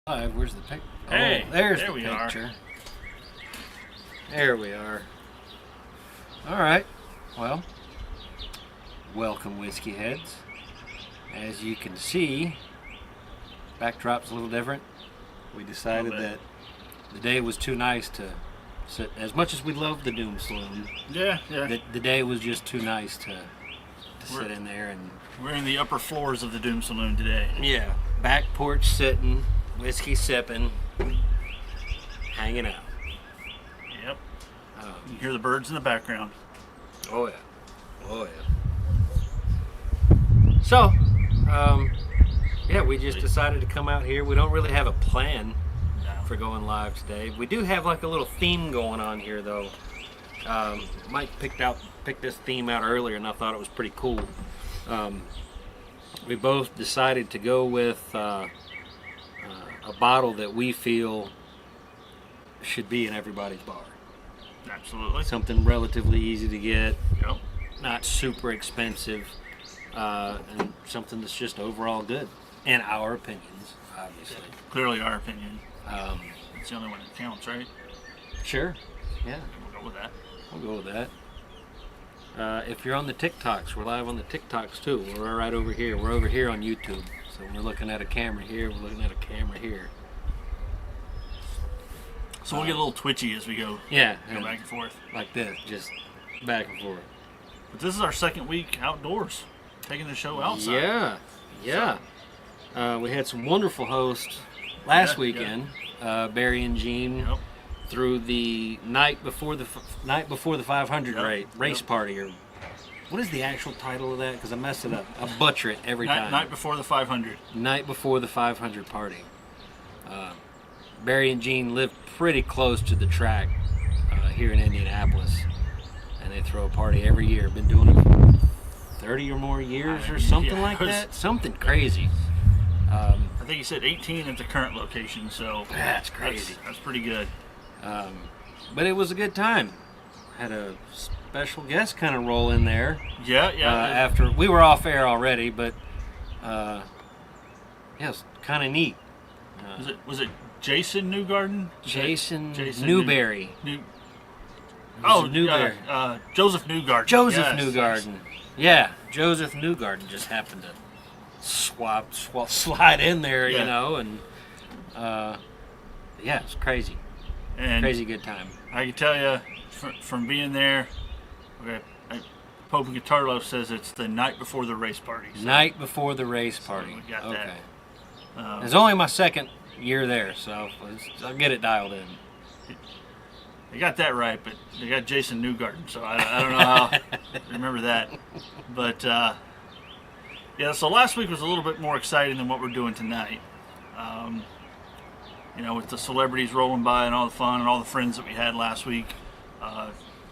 Where's the picture? Hey, oh, there's there the we are. picture. There we are. All right. Well, welcome, whiskey heads. As you can see, backdrop's a little different. We decided that the day was too nice to sit. As much as we love the Doom Saloon, Yeah. the day was just too nice to sit in there and. We're in the upper floors of the Doom Saloon today. Yeah, back porch sitting, whiskey sipping, hanging out. Yep. You hear the birds in the background. Oh yeah, oh yeah. So, yeah, we just decided to come out here. We don't really have a plan for going live today. We do have like a little theme going on here, though. Mike picked this theme out earlier, and I thought it was pretty cool. We both decided to go with a bottle that we feel should be in everybody's bar. Absolutely. Something relatively easy to get, Yep. not super expensive, and something that's just overall good, in our opinions, obviously. Clearly our opinion. It's the only one that counts, right? Sure, yeah, We'll go with that. I'll go with that. If you're on the TikToks, we're live on the TikToks too. We're right over here. We're over here on YouTube. So we're looking at a camera here. We're looking at a camera here. So we'll get a little twitchy as we go Yeah, back and forth. like this, just back and forth. But this is our second week outdoors, taking the show outside. Yeah. We had some wonderful hosts last Yeah, weekend. Barry and Gene. Yep. Through the night before the 500 race party, or what is the actual title of that? Because I mess it up. I butcher it every time. Night before the 500. Night before the 500 party. Barry and Gene live pretty close to the track here in Indianapolis, and they throw a party every year. Been doing it for 30 or more years, or something like that. Something crazy. I think he said 18 at the current location, so That's crazy. That's pretty good. But it was a good time. Had a special guest kind of roll in there. Yeah. After we were off air already, but yeah, it's kind of neat. Was it Jason Newgarden? Jason Newberry. Newberry. Joseph Newgarden. Joseph Yes. Newgarden. Yeah, Joseph Newgarden just happened to slide in there, Yeah. you know, and yeah, it's crazy. And Crazy good time. I can tell you from being there, Pope and Guitarlo says it's the night before the race party. So Night before the race party. we got okay. that. It's only my second year there, so I'll get it dialed in. They got that right, but they got Jason Newgarden, so I don't know how I remember that. But yeah, so last week was a little bit more exciting than what we're doing tonight. With the celebrities rolling by and all the fun and all the friends that we had last week,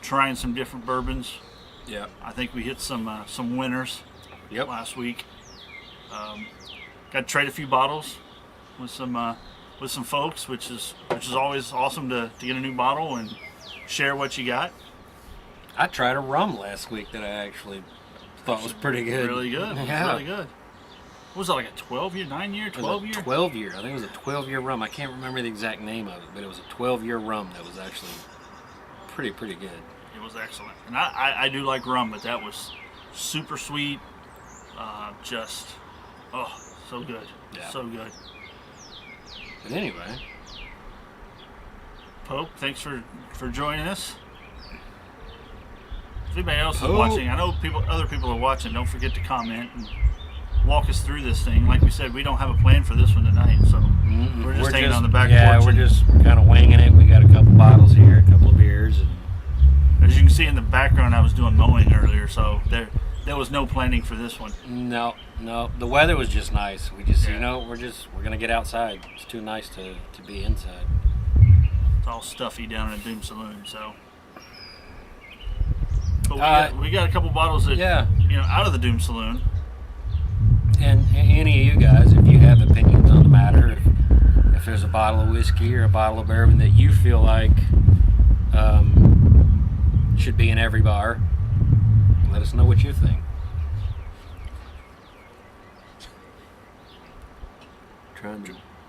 trying some different bourbons. Yeah. I think we hit some winners last week. Got to trade a few bottles with some folks, which is always awesome to get a new bottle and share what you got. I tried a rum last week that I actually thought was pretty good. Really good. Yeah. Really good. What was it, like a 12-year, 9-year, 12-year? 12-year. I think it was a 12-year rum. I can't remember the exact name of it, but it was a 12-year rum that was actually pretty good. It was excellent. And I do like rum, but that was super sweet. So good. Yeah. So good. But anyway, Pope, thanks for joining us. If anybody else is Pope. watching, I know other people are watching, don't forget to comment and walk us through this thing. Like we said, we don't have a plan for this one tonight, so we're just hanging on the back porch. Yeah, we're just kind of winging it. We got a couple bottles here, a couple of beers. As you can see in the background, I was doing mowing earlier, so there was no planning for this one. No. The weather was just nice. We just, we're gonna get outside. It's too nice to be inside. It's all stuffy down in the Doom Saloon, so. But we got a couple bottles that, out of the Doom Saloon. And any of you guys, if you have opinions on the matter, if there's a bottle of whiskey or a bottle of bourbon that you feel like should be in every bar, let us know what you think.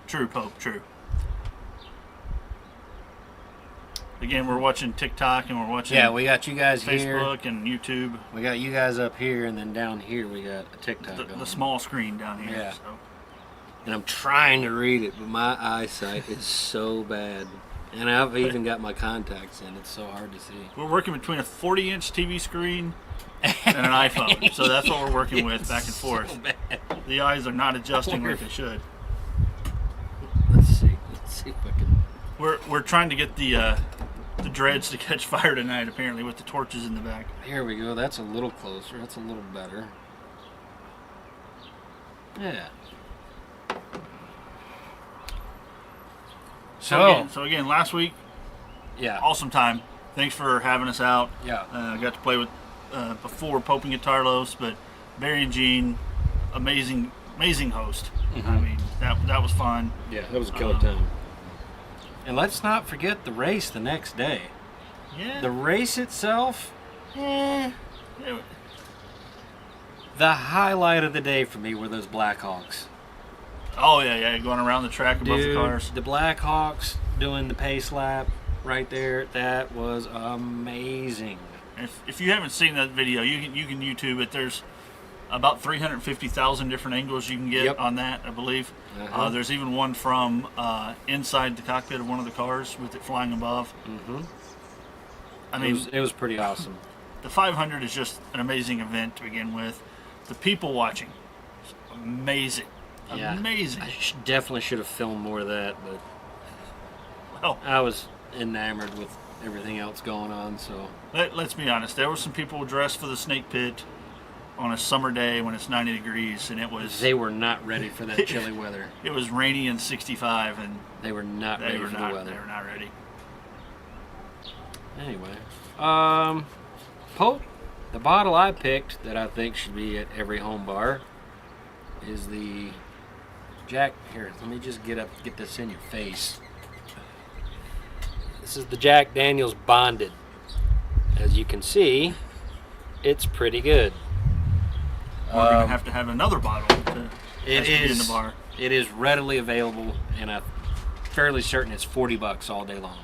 True, Pope. True. Again, we're watching TikTok and we're watching. Yeah, we got you guys here. Facebook and YouTube. We got you guys up here, and then down here we got a TikTok. The small screen down here. Yeah. So. And I'm trying to read it, but my eyesight is so bad. And I've even got my contacts in. It's so hard to see. We're working between a 40-inch TV screen and an iPhone. So that's what we're working with back and forth. So bad. The eyes are not adjusting like they should. Let's see. Let's see if I can. We're trying to get the dreads to catch fire tonight, apparently, with the torches in the back. Here we go. That's a little closer. That's a little better. Yeah. So again, last week, yeah, awesome time. Thanks for having us out. Yeah. Got to play with before Pope and Guitarlos, but Barry and Gene, amazing host. Mm-hmm. I mean, that was fun. Yeah, that was a killer time. And let's not forget the race the next day. Yeah. The race itself, Yeah. the highlight of the day for me were those Blackhawks. Oh yeah, going around the track above the cars. The Blackhawks doing the pace lap right there, that was amazing. If you haven't seen that video, you can YouTube it. There's about 350,000 different angles you can get on that, I believe. Uh-huh. There's even one from inside the cockpit of one of the cars with it flying above. Mm-hmm. I mean, it was pretty awesome. The 500 is just an amazing event to begin with. The people watching, amazing. Yeah. Amazing. I definitely should have filmed more of that, but I was enamored with everything else going on. So let's be honest. There were some people dressed for the snake pit on a summer day when it's 90 degrees, and they were not ready for that chilly weather. It was rainy and 65, and they were not ready for the weather. They were not ready. Anyway, Pope, the bottle I picked that I think should be at every home bar is the Jack. Here, let me just get this in your face. This is the Jack Daniel's Bonded. As you can see, it's pretty good. We're going to have another bottle to be in the bar. It is readily available, and I'm fairly certain it's $40 all day long.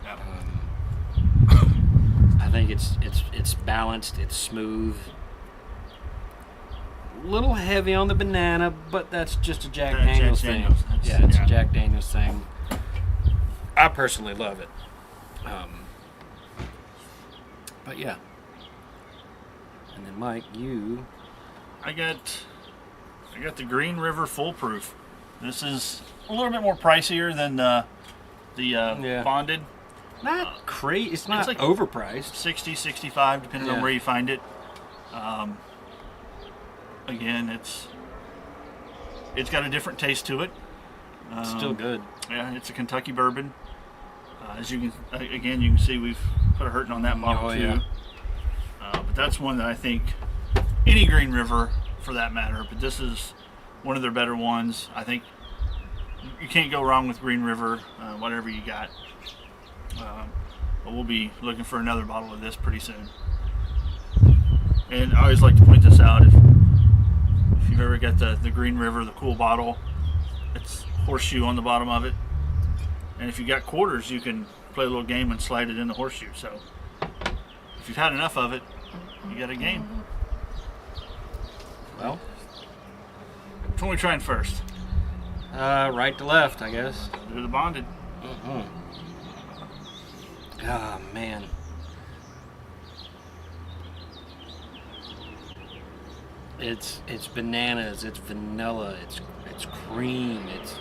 Yeah. I think it's balanced, it's smooth. A little heavy on the banana, but that's just a Jack Daniel's thing. It's a Jack Daniel's thing. I personally love it. But yeah. And then Mike, you... I got the Green River Foolproof. This is a little bit more pricier than the Bonded. Not crazy. It's not like overpriced. 60, 65, depending on where you find it. Again, it's got a different taste to it. It's still good. Yeah, it's a Kentucky bourbon. As you can see, we've put a hurting on that bottle too. Yeah. But that's one that I think any Green River, for that matter, but this is one of their better ones. I think you can't go wrong with Green River, whatever you got. But we'll be looking for another bottle of this pretty soon. And I always like to point this out. If you've ever got the Green River, the cool bottle, it's horseshoe on the bottom of it. And if you got quarters, you can play a little game and slide it in the horseshoe. So if you've had enough of it, you got a game. Well, which one are we trying first? Right to left, I guess. Do the Bonded. Oh man. It's bananas, it's vanilla, it's cream, it's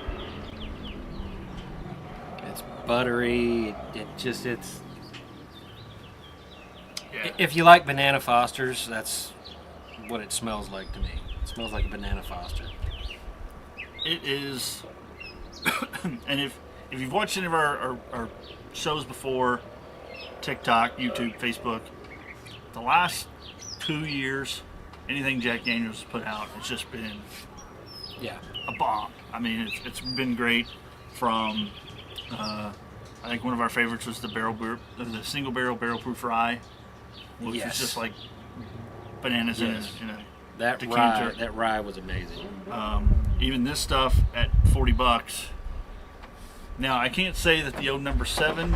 buttery. If you like Banana Fosters, that's what it smells like to me. It smells like a Banana Foster. It is, and if you've watched any of our shows before, TikTok, YouTube, Facebook, the last 2 years, anything Jack Daniel's has put out, it's just been a bomb. I mean, it's been great. From I think one of our favorites was the single barrel proof rye, which is just like bananas in a that decanter. rye was amazing. even this stuff at $40. Now, I can't say that the old number 7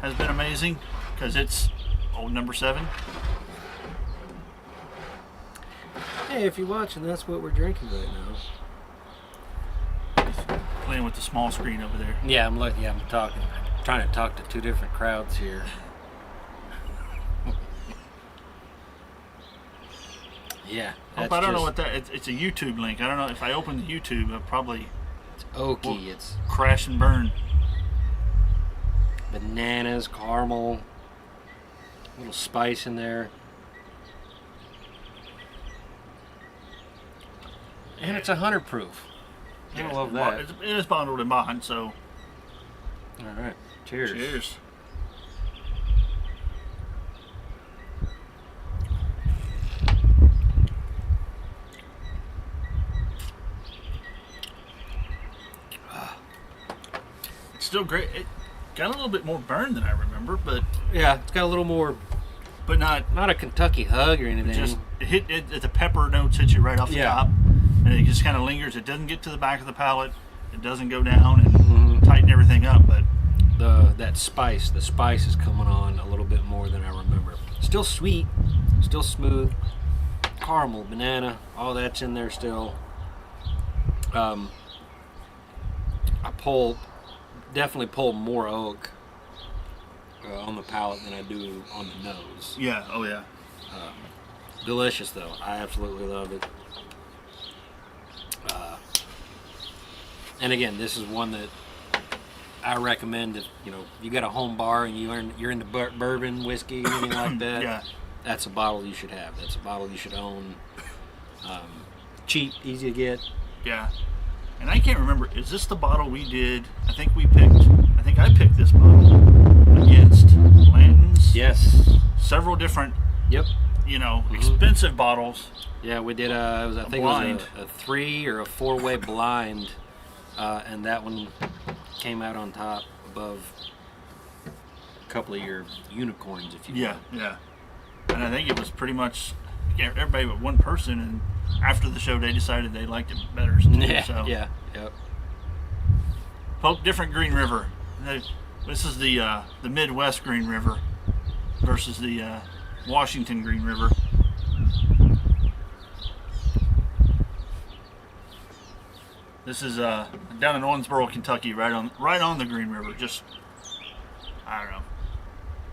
has been amazing because it's old number 7. Hey, if you're watching, that's what we're drinking right now. Playing with the small screen over there. Yeah, I'm looking. Yeah, I'm trying to talk to two different crowds here. Yeah. Hope I don't know what that. It's a YouTube link. I don't know if I open the YouTube, it'll probably. It's oaky. It's crash and burn. Bananas, caramel, a little spice in there. And it's 100 proof. I love that. It is bottled in bond, so. All right. Cheers. Cheers. It's still great. It got a little bit more burn than I remember, but yeah, it's got a little more, but not a Kentucky hug or anything. Just the pepper notes hit you right off the top, and it just kind of lingers. It doesn't get to the back of the palate. It doesn't go down and tighten everything up, but the spice is coming on a little bit more than I remember. Still sweet, still smooth, caramel, banana, all that's in there still. I definitely pull more oak on the palate than I do on the nose. Yeah, oh yeah. Delicious though. I absolutely love it. And again, this is one that I recommend if you got a home bar and you're into bourbon, whiskey, anything like that. Yeah. That's a bottle you should have. That's a bottle you should own. Cheap, easy to get. Yeah. And I can't remember. Is this the bottle we did? I think I picked this bottle against Blanton's. Yes. Several different. Yep. Expensive bottles. Yeah, we did. I think it was a 3 or a 4-way blind, and that one came out on top above a couple of your unicorns, if you will. Yeah. And I think it was pretty much everybody but one person, and after the show they decided they liked it better too. Yeah. Yep. Different Green River. This is the Midwest Green River versus the Washington Green River. This is down in Owensboro, Kentucky, right on the Green River. Just I don't know,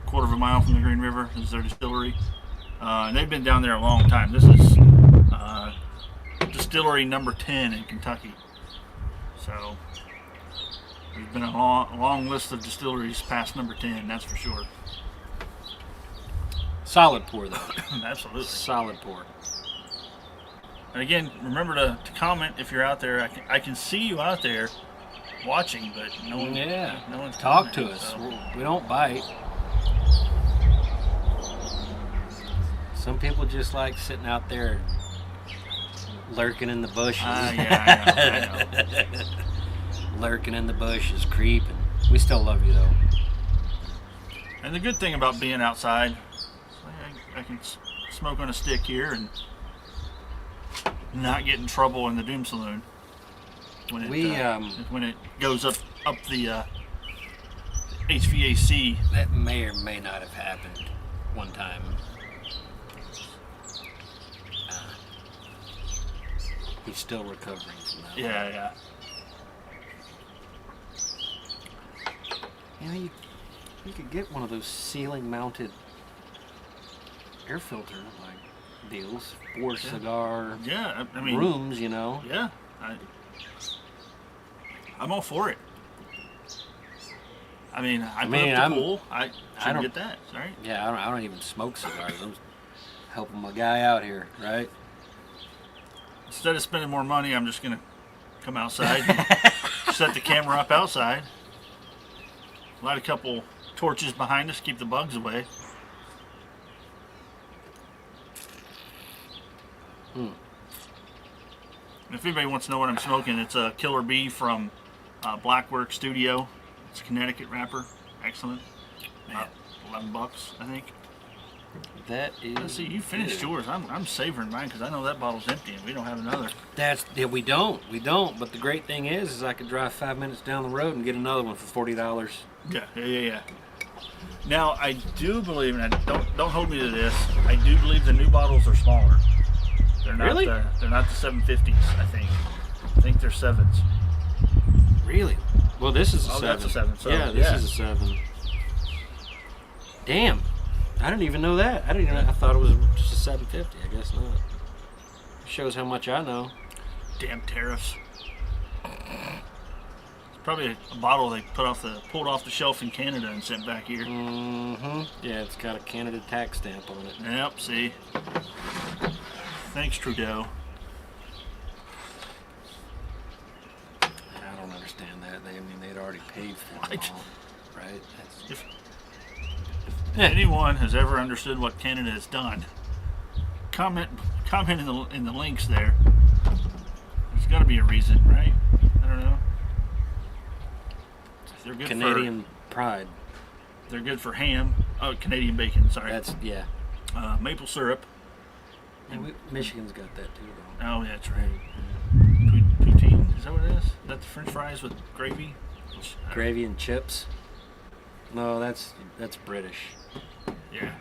quarter of a mile from the Green River is their distillery. And they've been down there a long time. This is distillery number 10 in Kentucky. So there's been a long list of distilleries past number 10, that's for sure. Solid pour though. Absolutely. Solid pour. And again, remember to comment if you're out there. I can see you out there watching, but no one. Yeah. No one's talk to us. So. We don't bite. Some people just like sitting out there lurking in the bushes. Yeah, I know. Lurking in the bushes, creeping. We still love you though. And the good thing about being outside, I can smoke on a stick here and not get in trouble in the Doom Saloon when it goes up the HVAC. That may or may not have happened one time. He's still recovering from that. Yeah. You could get one of those ceiling mounted air filter deals for cigar I mean, rooms, Yeah, I'm all for it. I mean, I put up the pool. I don't get that. Sorry. Yeah, I don't even smoke cigars. I'm helping my guy out here, right? Instead of spending more money, I'm just gonna come outside and set the camera up outside. Light a couple torches behind us, keep the bugs away. If anybody wants to know what I'm smoking, it's a Killer Bee from Blackwork Studio. It's a Connecticut wrapper. Excellent. $11, I think. That is. Let's see, you finished good. yours. I'm savoring mine because I know that bottle's empty and we don't have another. We don't. But the great thing is I could drive 5 minutes down the road and get another one for $40. Yeah. Now I do believe, and don't hold me to this. I do believe the new bottles are smaller. They're not Really? They're not the 750s. I think they're 7s. Really? Well, this is a 7. That's a 7. So, yeah, this is a 7. Damn. I didn't even know that. I thought it was just a 750. I guess not. Shows how much I know. Damn tariffs. It's probably a bottle they pulled off the shelf in Canada and sent back here. Mm-hmm. Yeah, it's got a Canada tax stamp on it. Yep. See. Thanks, Trudeau. I don't understand that. They'd already paid for it all, right? If anyone has ever understood what Canada has done, comment in the links there. There's got to be a reason, right? I don't know. They're good Canadian pride. They're good for ham. Oh, Canadian bacon. Sorry. Yeah. Maple syrup. And Michigan's got that too, though. Oh, yeah, that's right. Poutine. Is that what it is? Is that the French fries with gravy? Gravy and chips. No, that's British. Yeah.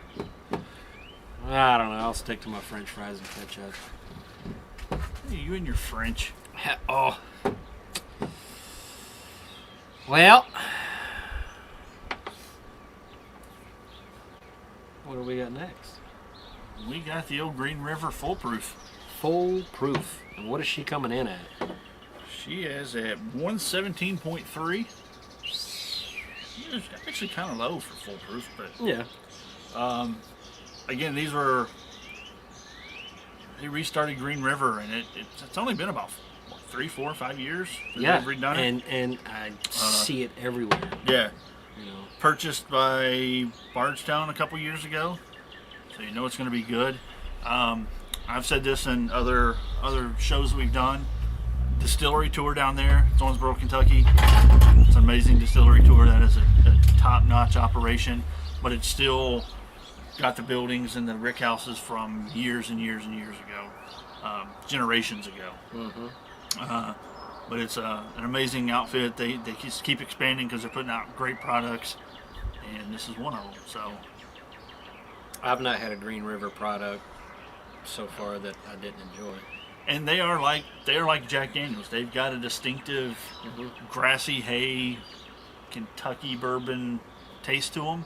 I don't know. I'll stick to my French fries and ketchup. Hey, you and your French. Oh. Well. What do we got next? We got the old Green River Foolproof. Foolproof. And what is she coming in at? She is at 117.3. It's actually kind of low for Foolproof, but Yeah. again, they restarted Green River, and it's only been about 3, 4, 5 years that Yeah. they've redone it. And I see it everywhere. Yeah, You know. purchased by Bardstown a couple years ago, so you know it's going to be good. I've said this in other shows we've done. Distillery tour down there, it's Owensboro, Kentucky. It's an amazing distillery tour. That is a top-notch operation, but it's still got the buildings and the rick houses from years and years and years ago, generations ago. Mm-hmm. But it's an amazing outfit. They just keep expanding because they're putting out great products, and this is one of them. So I've not had a Green River product so far that I didn't enjoy. and they are like Jack Daniels. They've got a distinctive grassy hay Kentucky bourbon taste to them.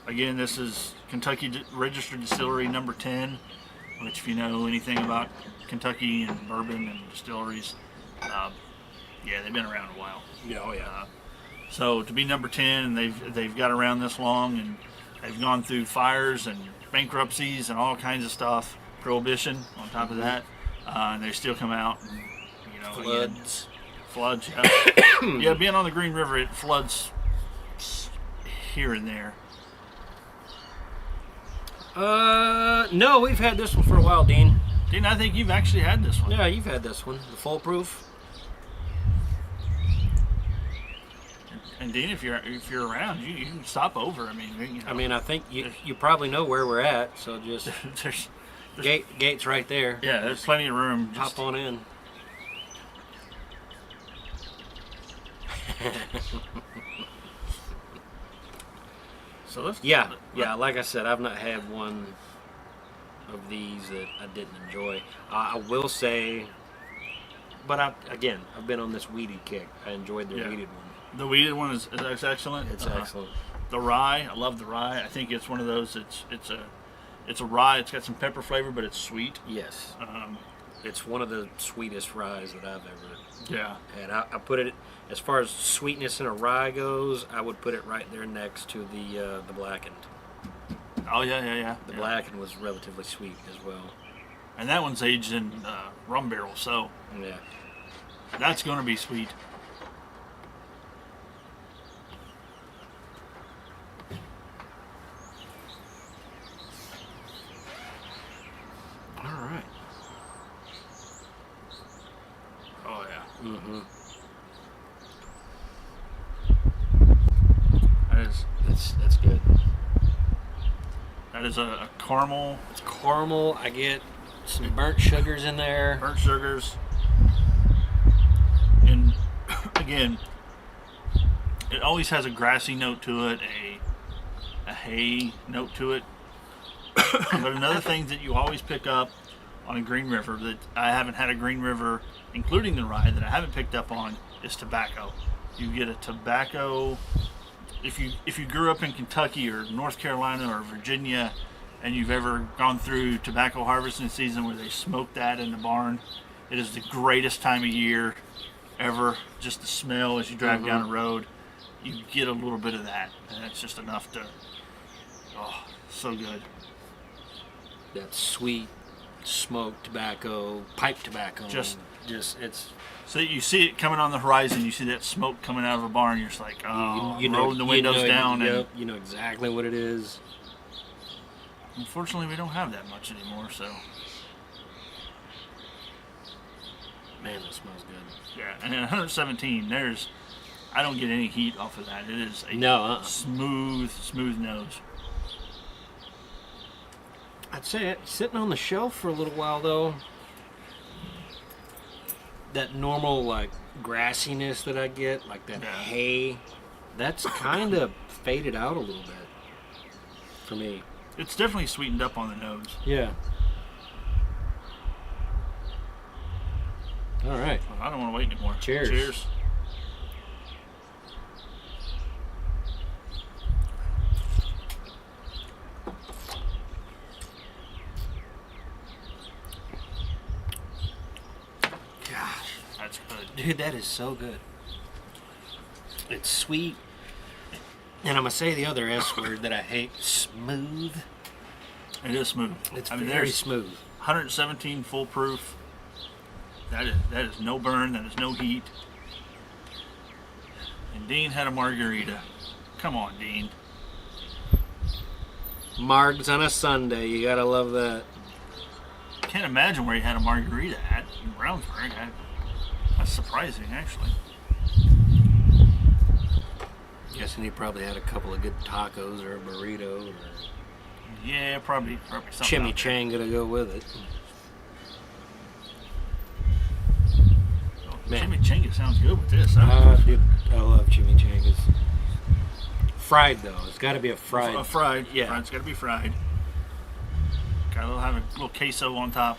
Again, this is Kentucky Registered Distillery number 10, which if you know anything about Kentucky and bourbon and distilleries, yeah, they've been around a while. Yeah, oh yeah. So to be number 10, and they've got around this long, and they've gone through fires and bankruptcies and all kinds of stuff, prohibition on top of that, and they still come out. And, you know, floods. Yeah. Yeah, being on the Green River, it floods here and there. No, we've had this one for a while, Dean. Dean, I think you've actually had this one. Yeah, you've had this one, the Foolproof. And Dean, if you're around, you can stop over. I mean, you know, I mean, I think you probably know where we're at, so just there's gate's right there. yeah, there's plenty of room. Hop on in. So let's Yeah. Like I said, I've not had one of these that I didn't enjoy. I will say, but I've been on this weeded kick. I enjoyed the weeded one. The weeded one is excellent. It's excellent. The rye, I love the rye. I think it's one of those. It's a rye. It's got some pepper flavor, but it's sweet. Yes. It's one of the sweetest ryes that I've ever Yeah. had. I put it, as far as sweetness in a rye goes, I would put it right there next to the blackened. Oh yeah. The blackened was relatively sweet as well. And that one's aged in rum barrel, so Yeah. that's going to be sweet. All right. Oh yeah. Mm-hmm. That is. That's good. That is a caramel. It's caramel. I get some burnt sugars in there. Burnt sugars. And again, it always has a grassy note to it, a hay note to it. But another thing that you always pick up on a Green River that I haven't had a Green River, including the rye, that I haven't picked up on is tobacco. You get a tobacco. If you grew up in Kentucky or North Carolina or Virginia, and you've ever gone through tobacco harvesting season where they smoke that in the barn, it is the greatest time of year ever. Just the smell as you drive down the road, you get a little bit of that, and it's just enough to, oh, so good. That sweet smoked tobacco, pipe tobacco. Just it's. So you see it coming on the horizon. You see that smoke coming out of a barn. You're just like, oh, you know, rolling the windows down. Yep, you know exactly what it is. Unfortunately, we don't have that much anymore. So, man, that smells good. Yeah, and at 117, I don't get any heat off of that. It is a smooth nose. I'd say it sitting on the shelf for a little while though. That normal like grassiness that I get, like that hay, that's kind of faded out a little bit for me. It's definitely sweetened up on the nose. Yeah. All right. Well, I don't want to wait anymore. Cheers. Cheers. That's good. Dude, that is so good. It's sweet. And I'm going to say the other S word that I hate, smooth. It is smooth. It's very smooth. 117 full proof. That is no burn. That is no heat. And Dean had a margarita. Come on, Dean. Margs on a Sunday. You got to love that. Can't imagine where he had a margarita at in Brownsburg. That's surprising, actually. Guessing he probably had a couple of good tacos or a burrito or yeah, probably something. Chimichanga to go with it. Oh, chimichanga sounds good with this. Dude, I love chimichangas. Fried though, it's got to be a fried. Fried, yeah. It's got to be fried. Got to have a little queso on top.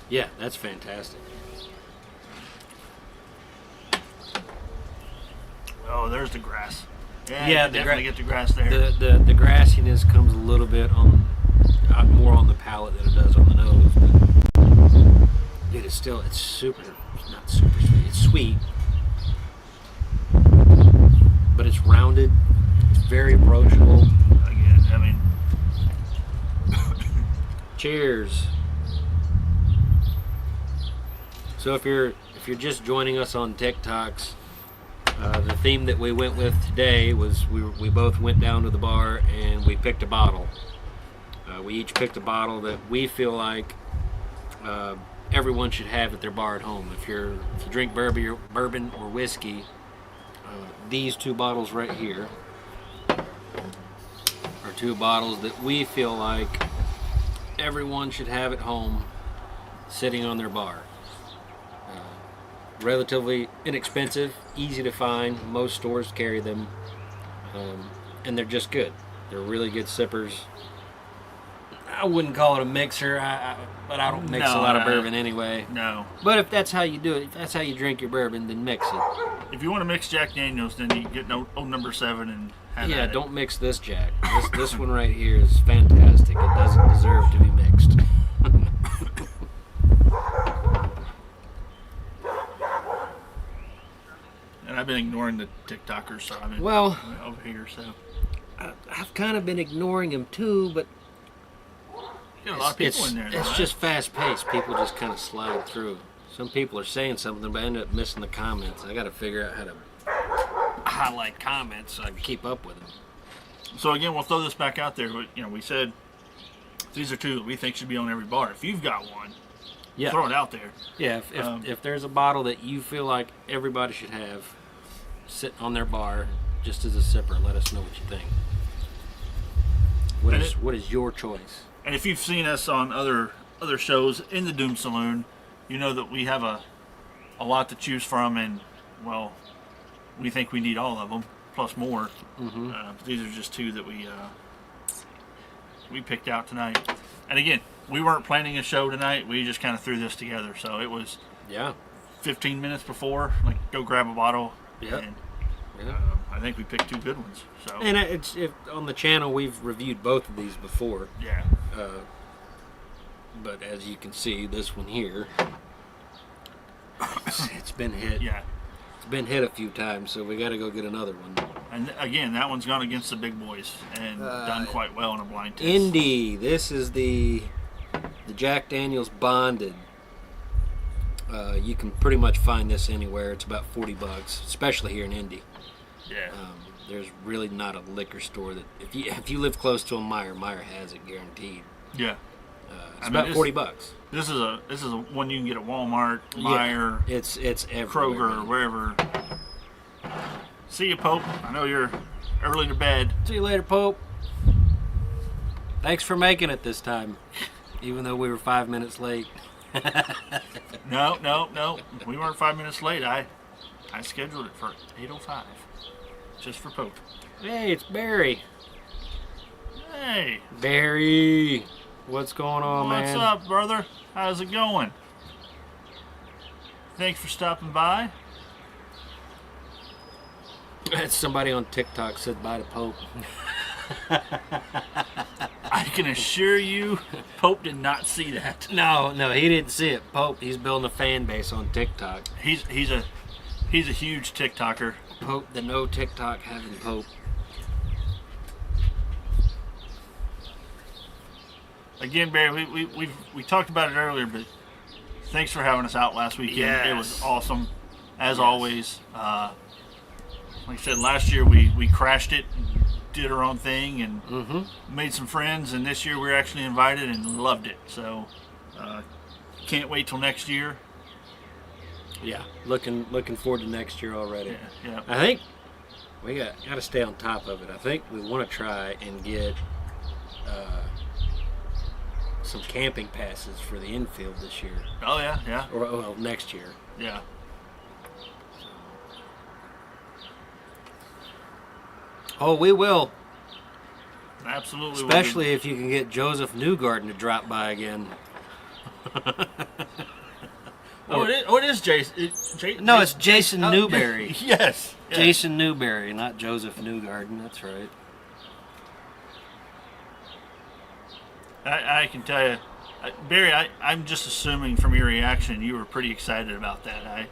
Yeah, that's fantastic. Oh, there's the grass. Yeah, definitely get the grass there. The grassiness comes a little bit on more on the palate than it does on the nose. But dude, it's not super sweet. It's sweet, but it's rounded. It's very approachable. Again, I mean, cheers. So if you're just joining us on TikToks, the theme that we went with today was we both went down to the bar and we picked a bottle. We each picked a bottle that we feel like everyone should have at their bar at home. If you drink bourbon or whiskey, these two bottles right here are two bottles that we feel like everyone should have at home, sitting on their bar. Relatively inexpensive, easy to find. Most stores carry them, and they're just good. They're really good sippers. I wouldn't call it a mixer, but I don't mix a lot of bourbon anyway. No. But if that's how you do it, if that's how you drink your bourbon, then mix it. If you want to mix Jack Daniels, then you get Old Number 7 and have Yeah, at it. don't mix this Jack. This one right here is fantastic. It doesn't deserve to be mixed. And I've been ignoring the TikTokers, so I've been over here. So I've kind of been ignoring them too, but you got a lot of people in there. It's just fast paced. People just kind of slide through. Some people are saying something, but I end up missing the comments. I got to figure out how to highlight comments so I can keep up with them. So again, we'll throw this back out there. We said these are two that we think should be on every bar. If you've got one, throw it out there. Yeah, if there's a bottle that you feel like everybody should have sit on their bar just as a sipper, let us know what you think. what is your choice? And if you've seen us on other shows in the Doom Saloon, you know that we have a lot to choose from, and well, we think we need all of them plus more. Mm-hmm. These are just two that we picked out tonight. And again, we weren't planning a show tonight. We just kind of threw this together. So it was 15 minutes before, like, go grab a bottle. Yeah. And I think we picked two good ones. So. And on the channel, we've reviewed both of these before. Yeah. But as you can see, this one here, it's been hit. Yeah. It's been hit a few times, so we got to go get another one. And again, that one's gone against the big boys and done quite well in a blind test. Indy. This is the Jack Daniel's Bonded. You can pretty much find this anywhere. It's about $40, especially here in Indy. Yeah. There's really not a liquor store that if you live close to a Meyer has it guaranteed. Yeah. It's about $40. This is a one you can get at Walmart, Meijer, it's everywhere, Kroger, or wherever. See you, Pope. I know you're early to bed. See you later, Pope. Thanks for making it this time, even though we were 5 minutes late. No. We weren't 5 minutes late. I scheduled it for 8:05, just for Pope. Hey, it's Barry. Hey. Barry. What's going on, man? What's up, brother? How's it going? Thanks for stopping by. Somebody on TikTok said bye to Pope. I can assure you, Pope did not see that. No, he didn't see it. Pope, he's building a fan base on TikTok. He's a huge TikToker. Pope, the no TikTok having Pope. Again, Barry, we talked about it earlier, but thanks for having us out last weekend. Yes. It was awesome, as always. Like I said, last year we crashed it, and did our own thing, and made some friends. And this year we were actually invited and loved it. So can't wait till next year. Yeah, looking forward to next year already. Yeah. I think we got to stay on top of it. I think we want to try and get some camping passes for the infield this year. Oh yeah. Or next year. Yeah. Oh, we will. Absolutely. Especially if you can get Joseph Newgarden to drop by again. It is Jason. No, it's Jason Newberry. Yes. Jason Newberry, not Joseph Newgarden. That's right. I can tell you, Barry, I'm just assuming from your reaction you were pretty excited about that.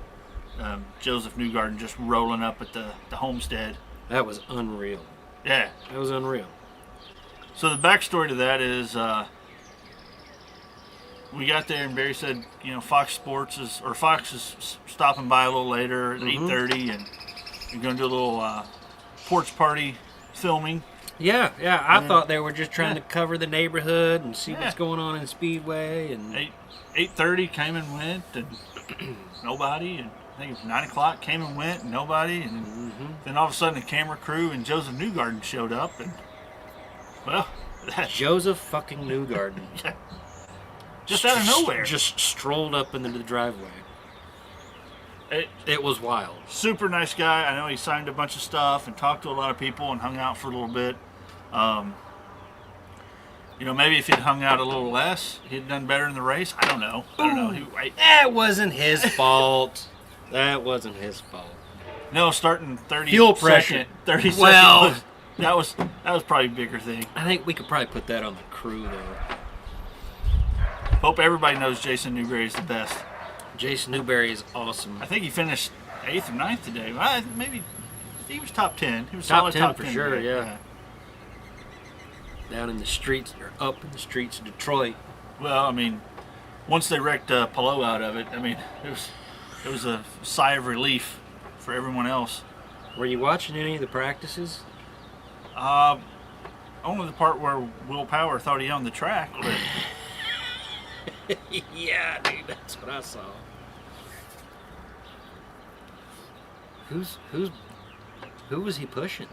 Joseph Newgarden just rolling up at the homestead. That was unreal. Yeah. That was unreal. So the backstory to that is we got there and Barry said, Fox is stopping by a little later at 8:30 and we're going to do a little porch party filming. Yeah. I thought they were just trying to cover the neighborhood and see what's going on in Speedway. And 8:30 came and went, and nobody. And I think it was 9 o'clock came and went, and nobody. And then all of a sudden, the camera crew and Joseph Newgarden showed up, and Joseph fucking Newgarden, just out of nowhere, just strolled up into the driveway. It was wild. Super nice guy. I know he signed a bunch of stuff and talked to a lot of people and hung out for a little bit. Maybe if he'd hung out a little less, he'd done better in the race. I don't know. That wasn't his fault. That wasn't his fault. No, starting 30 fuel pressure. 30 well, seconds. That was probably a bigger thing. I think we could probably put that on the crew though. Hope everybody knows Jason Newberry is the best. Jason Newberry is awesome. I think he finished 8th or 9th today. Maybe he was top 10. He was top solid 10 top for 10 sure. today. Yeah. Down in the streets, or up in the streets of Detroit. Well, I mean, once they wrecked Palou out of it, I mean, it was a sigh of relief for everyone else. Were you watching any of the practices? Only the part where Will Power thought he owned the track. But yeah, dude, that's what I saw. Who was he pushing?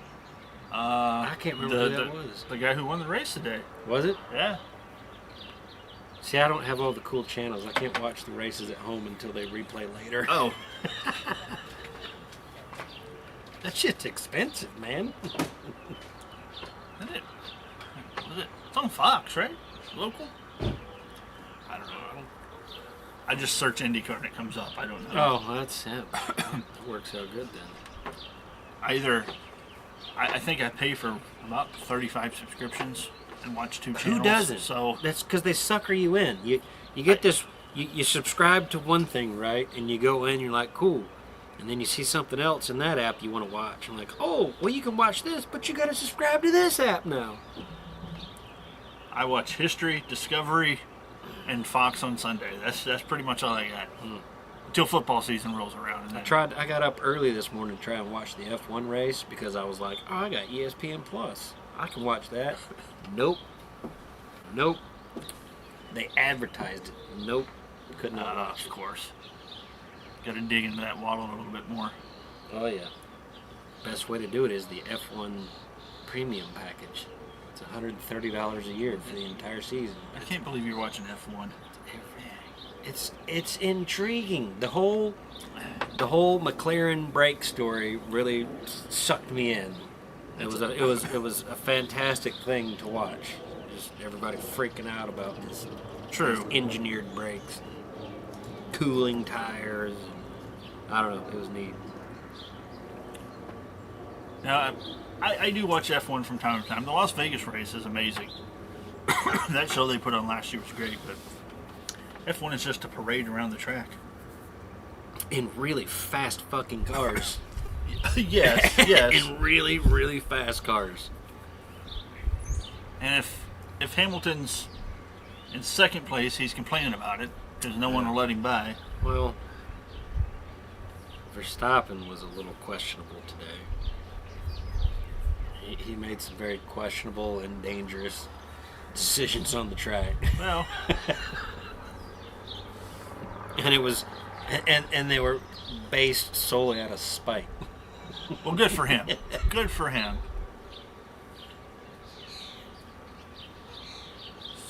I can't remember who that was. The guy who won the race today. Was it? Yeah. See, I don't have all the cool channels. I can't watch the races at home until they replay later. Oh. That shit's expensive, man. Is it? It's on Fox, right? Local? I don't know. I just search IndyCar and it comes up. I don't know. Oh, that's it. That works out good then. I think I pay for about 35 subscriptions and watch 2 channels. Who doesn't? So that's because they sucker you in. You get this. You subscribe to one thing, right? And you go in, you're like, cool. And then you see something else in that app you want to watch. I'm like, oh, well, you can watch this, but you got to subscribe to this app now. I watch History, Discovery, and Fox on Sunday. That's pretty much all I got until football season rolls around. And then I got up early this morning to try and watch the F1 race because I was like, oh, I got ESPN Plus. I can watch that. Nope. They advertised it. Nope. Could not watch. Of course. Got to dig into that waddle a little bit more. Oh yeah. Best way to do it is the F1 premium package. It's $130 a year for the entire season. I can't believe you're watching F1. It's intriguing. The whole McLaren brake story really sucked me in. It was a fantastic thing to watch. Just everybody freaking out about this. True. These engineered brakes, cooling tires. I don't know. It was neat. Now, I do watch F1 from time to time. The Las Vegas race is amazing. That show they put on last year was great, but F1 is just a parade around the track. In really fast fucking cars. yes. In really, really fast cars. And if Hamilton's in second place, he's complaining about it because no one will let him by. Well, Verstappen was a little questionable today. He made some very questionable and dangerous decisions on the track. Well, and it was, and they were based solely out of spite. Well, good for him. Good for him.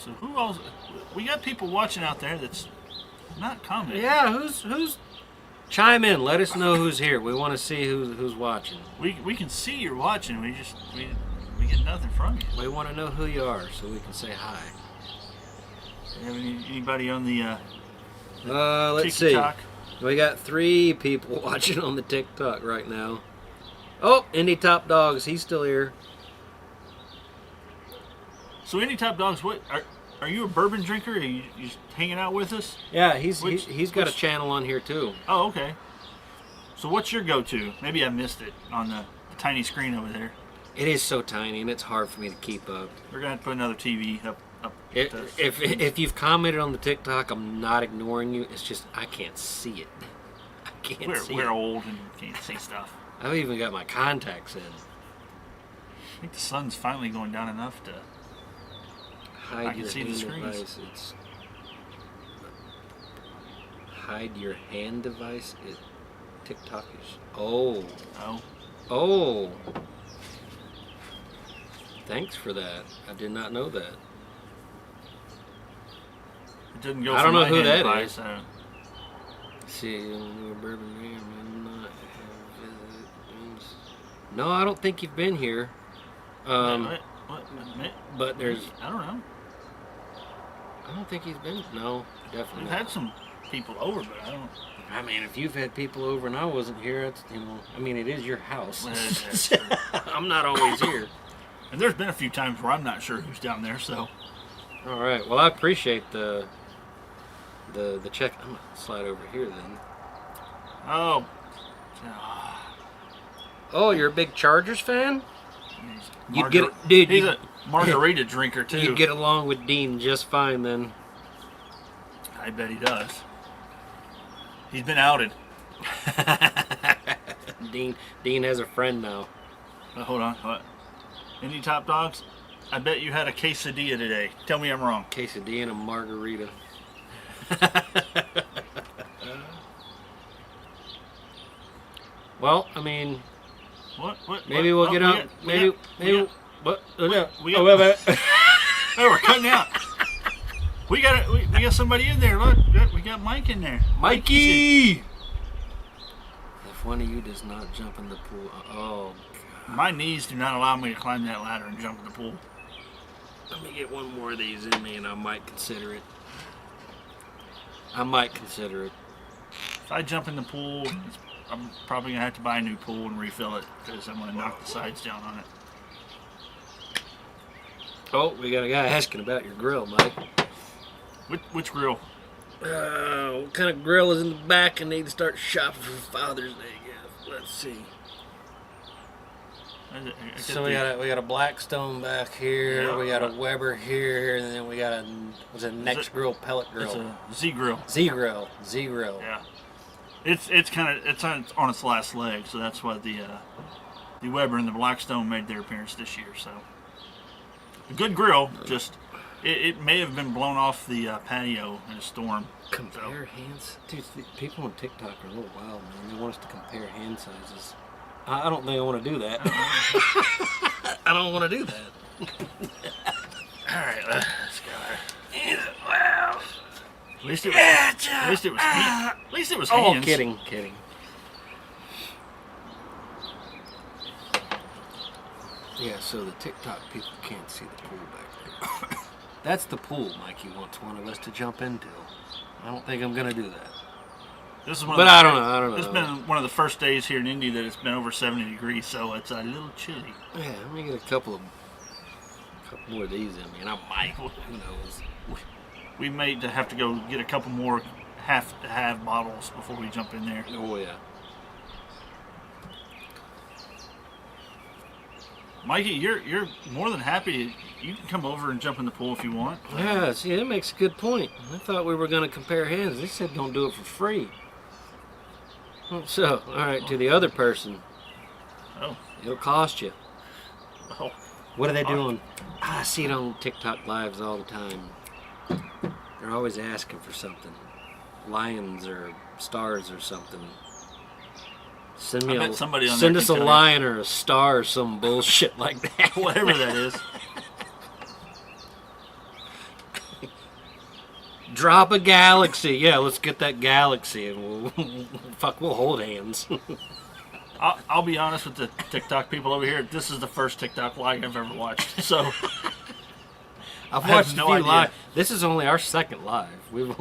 So who else? We got people watching out there that's not commenting. Yeah, who's chime in. Let us know who's here. We want to see who's watching. We can see you're watching. We get nothing from you. We want to know who you are so we can say hi. Have anybody on the let's TikTok? See. We got 3 people watching on the TikTok right now. Oh, Indy Top Dogs. He's still here. So Indy Top Dogs, what are you a bourbon drinker? Are you just hanging out with us? Yeah, he's got a channel on here too. Oh, okay. So what's your go-to? Maybe I missed it on the tiny screen over there. It is so tiny and it's hard for me to keep up. We're gonna have to put another TV up. If you've commented on the TikTok, I'm not ignoring you. It's just I can't see it. I can't see it. We're old and can't see stuff. I've even got my contacts in. I think the sun's finally going down enough to Hide I can your see the hand screens. device. It's hide your hand device. TikTok is. Oh. Thanks for that. I did not know that. It didn't go. I don't know who that device, is. So. See, no, I don't think you've been here. What? But there's. I don't know. I don't think he's been. No, definitely. We've not. had some people over, but I don't. I mean, if you've had people over and I wasn't here, it's, I mean, it is your house. I'm not always here. And there's been a few times where I'm not sure who's down there, so. All right. Well, I appreciate the check. I'm gonna slide over here then. Oh. Oh, you're a big Chargers fan? You'd He's a margarita drinker too. You'd get along with Dean just fine then. I bet he does. He's been outed. Dean has a friend now. Hold on. What? Any Top Dogs? I bet you had a quesadilla today. Tell me I'm wrong. Quesadilla and a margarita. Well, I mean, What? Maybe we'll get out. Maybe. What? We got, oh, we're cutting out. We got somebody in there. Look, we got Mike in there. Mikey! If one of you does not jump in the pool, oh God. My knees do not allow me to climb that ladder and jump in the pool. Let me get one more of these in me, and I might consider it. If I jump in the pool, I'm probably gonna have to buy a new pool and refill it because I'm gonna knock the sides down on it. Oh, we got a guy asking about your grill, Mike. Which grill? What kind of grill is in the back? I need to start shopping for Father's Day gift. Let's see. So we got a Blackstone back here. Yeah, we got a Weber here, and then we got a Next Grill pellet grill. It's a Z grill. Z grill. Yeah. It's on its last leg, so that's why the Weber and the Blackstone made their appearance this year. So a good grill, just it may have been blown off the patio in a storm. Compare hands, dude. People on TikTok are a little wild, man. They want us to compare hand sizes. I don't think I want to do that. I don't want to do that. All right, let's go. Wow. At least it was hands. Oh, kidding. Yeah, so the TikTok people can't see the pool back there. That's the pool Mikey wants one of us to jump into. I don't think I'm going to do that. This is I don't know. It's been one of the first days here in Indy that it's been over 70 degrees, so it's a little chilly. Yeah, let me get a couple more of these in me, and I might. Who knows? We may have to go get a couple more half bottles before we jump in there. Oh yeah. Mikey, you're more than happy. You can come over and jump in the pool if you want. Yeah, see, that makes a good point. I thought we were going to compare hands. They said don't do it for free. So, all right, to the other person. Oh. It'll cost you. Oh. What are they doing? I see it on TikTok lives all the time. They're always asking for something. Lions or stars or something. Send us a lion or a star or some bullshit like that. Whatever that is. Drop a galaxy. Yeah, let's get that galaxy and we'll hold hands. I'll be honest with the TikTok people over here. This is the first TikTok live I've ever watched. So I've watched a few live. This is only our second live. We've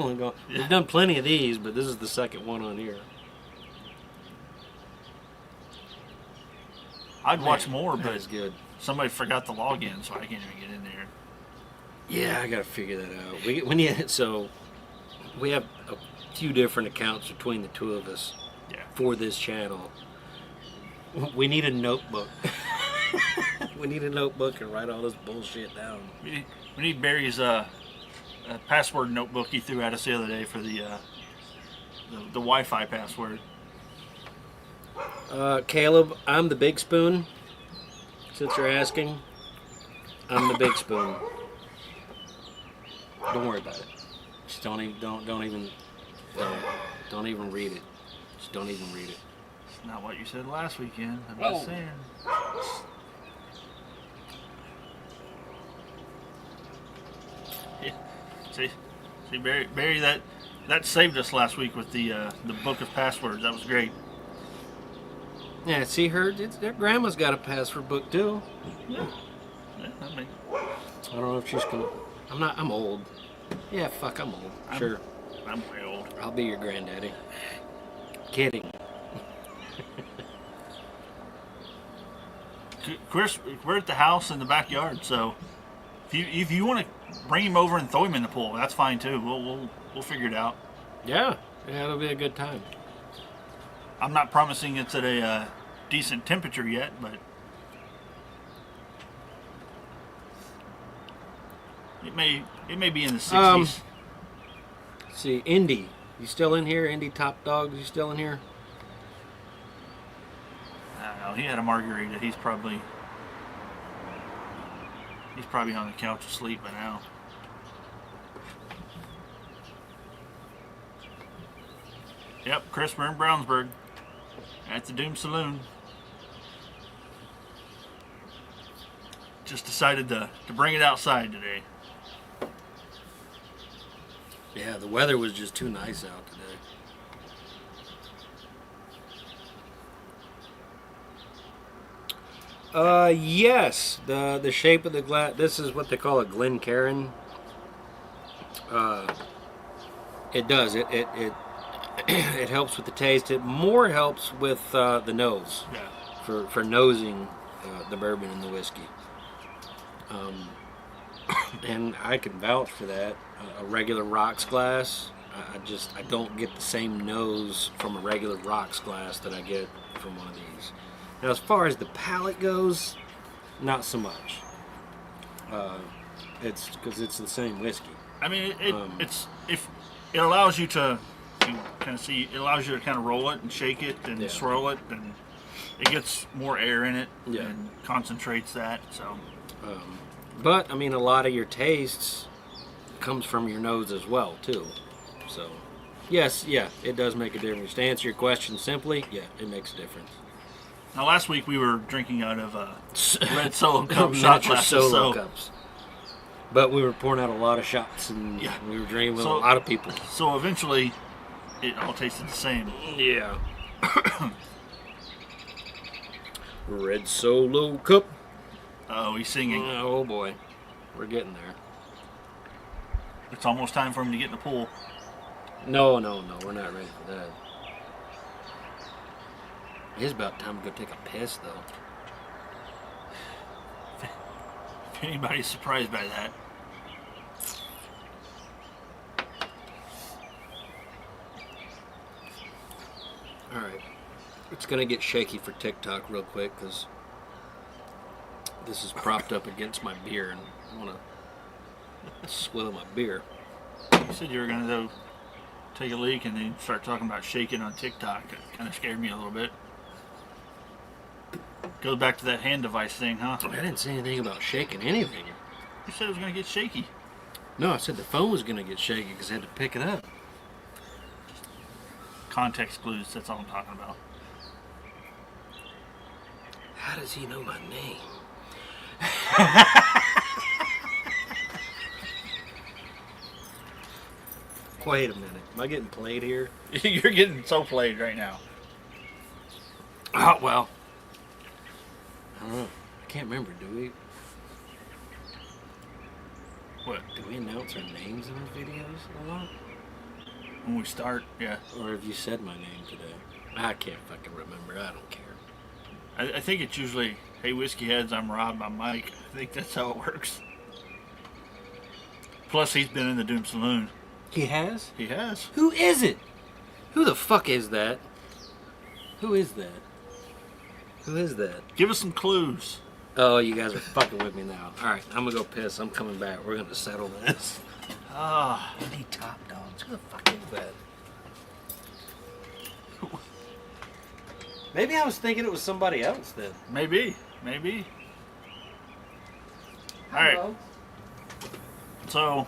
done plenty of these, but this is the second one on here. I'd watch more, but it's good. Somebody forgot the login, so I can't even get in there. Yeah, I gotta figure that out. So we have a few different accounts between the two of us for this channel. We need a notebook. We need a notebook and write all this bullshit down. We need Barry's password notebook he threw at us the other day for the Wi-Fi password. Caleb, I'm the big spoon. Since you're asking, I'm the big spoon. Don't worry about it. Just don't even read it. Just don't even read it. It's not what you said last weekend. I'm just saying. Yeah. See, Barry, that saved us last week with the book of passwords. That was great. Yeah, see their grandma's got a password book too. Yeah. I don't know if she's gonna. I'm old. Yeah, fuck, I'm old. Sure. I'm way old. I'll be your granddaddy. Kidding. Chris, we're at the house in the backyard, so if you want to bring him over and throw him in the pool, that's fine too. We'll figure it out. Yeah, it'll be a good time. I'm not promising it's at a decent temperature yet, but it may be in the 60s. See, Indy, you still in here? Indy Top Dogs, you still in here? I don't know. He had a margarita. He's probably on the couch asleep by now. Yep, Chris, we're in Brownsburg at the Doom Saloon. just decided to bring it outside today. Yeah, the weather was just too nice out today. Yes, the shape of the glass. This is what they call a Glencairn. It does it it helps with the taste. It more helps with the nose. Yeah. For nosing the bourbon and the whiskey. And I can vouch for that. A regular rocks glass, I don't get the same nose from a regular rocks glass that I get from one of these. Now, as far as the palate goes, not so much. It's because it's the same whiskey. I mean, it allows you to kind of see. It allows you to kind of roll it and shake it and swirl it, and it gets more air in it and concentrates that. So, but I mean, a lot of your tastes comes from your nose as well too. So, yes, it does make a difference. To answer your question simply, it makes a difference. Now, last week we were drinking out of red Solo cup shot glasses. Solo cups. But we were pouring out a lot of shots, and we were drinking with a lot of people. So eventually, it all tasted the same. Yeah. Red Solo cup. Oh, he's singing. Oh boy, we're getting there. It's almost time for him to get in the pool. No, we're not ready for that. It is about time to go take a piss, though. If anybody's surprised by that. Alright. It's going to get shaky for TikTok real quick, because this is propped up against my beer, and I want to swill my beer. You said you were going to go take a leak and then start talking about shaking on TikTok. It kind of scared me a little bit. Goes back to that hand device thing, huh? I didn't say anything about shaking anything. You said it was going to get shaky. No, I said the phone was going to get shaky because I had to pick it up. Context clues, that's all I'm talking about. How does he know my name? Wait a minute. Am I getting played here? You're getting so played right now. Oh, well. I don't know. I can't remember. Do we? What? Do we announce our names in our videos a lot? When we start, yeah. Or have you said my name today? I can't fucking remember. I don't care. I think it's usually, hey, Whiskey Heads, I'm Rob, I'm Mike. I think that's how it works. Plus, he's been in the Doom Saloon. He has? He has. Who is it? Who the fuck is that? Who is that? Who is that? Give us some clues. Oh, you guys are fucking with me now. Alright, I'm gonna go piss. I'm coming back. We're gonna settle this. Ah. Any top dogs? Who the fuck is that? Maybe I was thinking it was somebody else then. Maybe. Alright. So,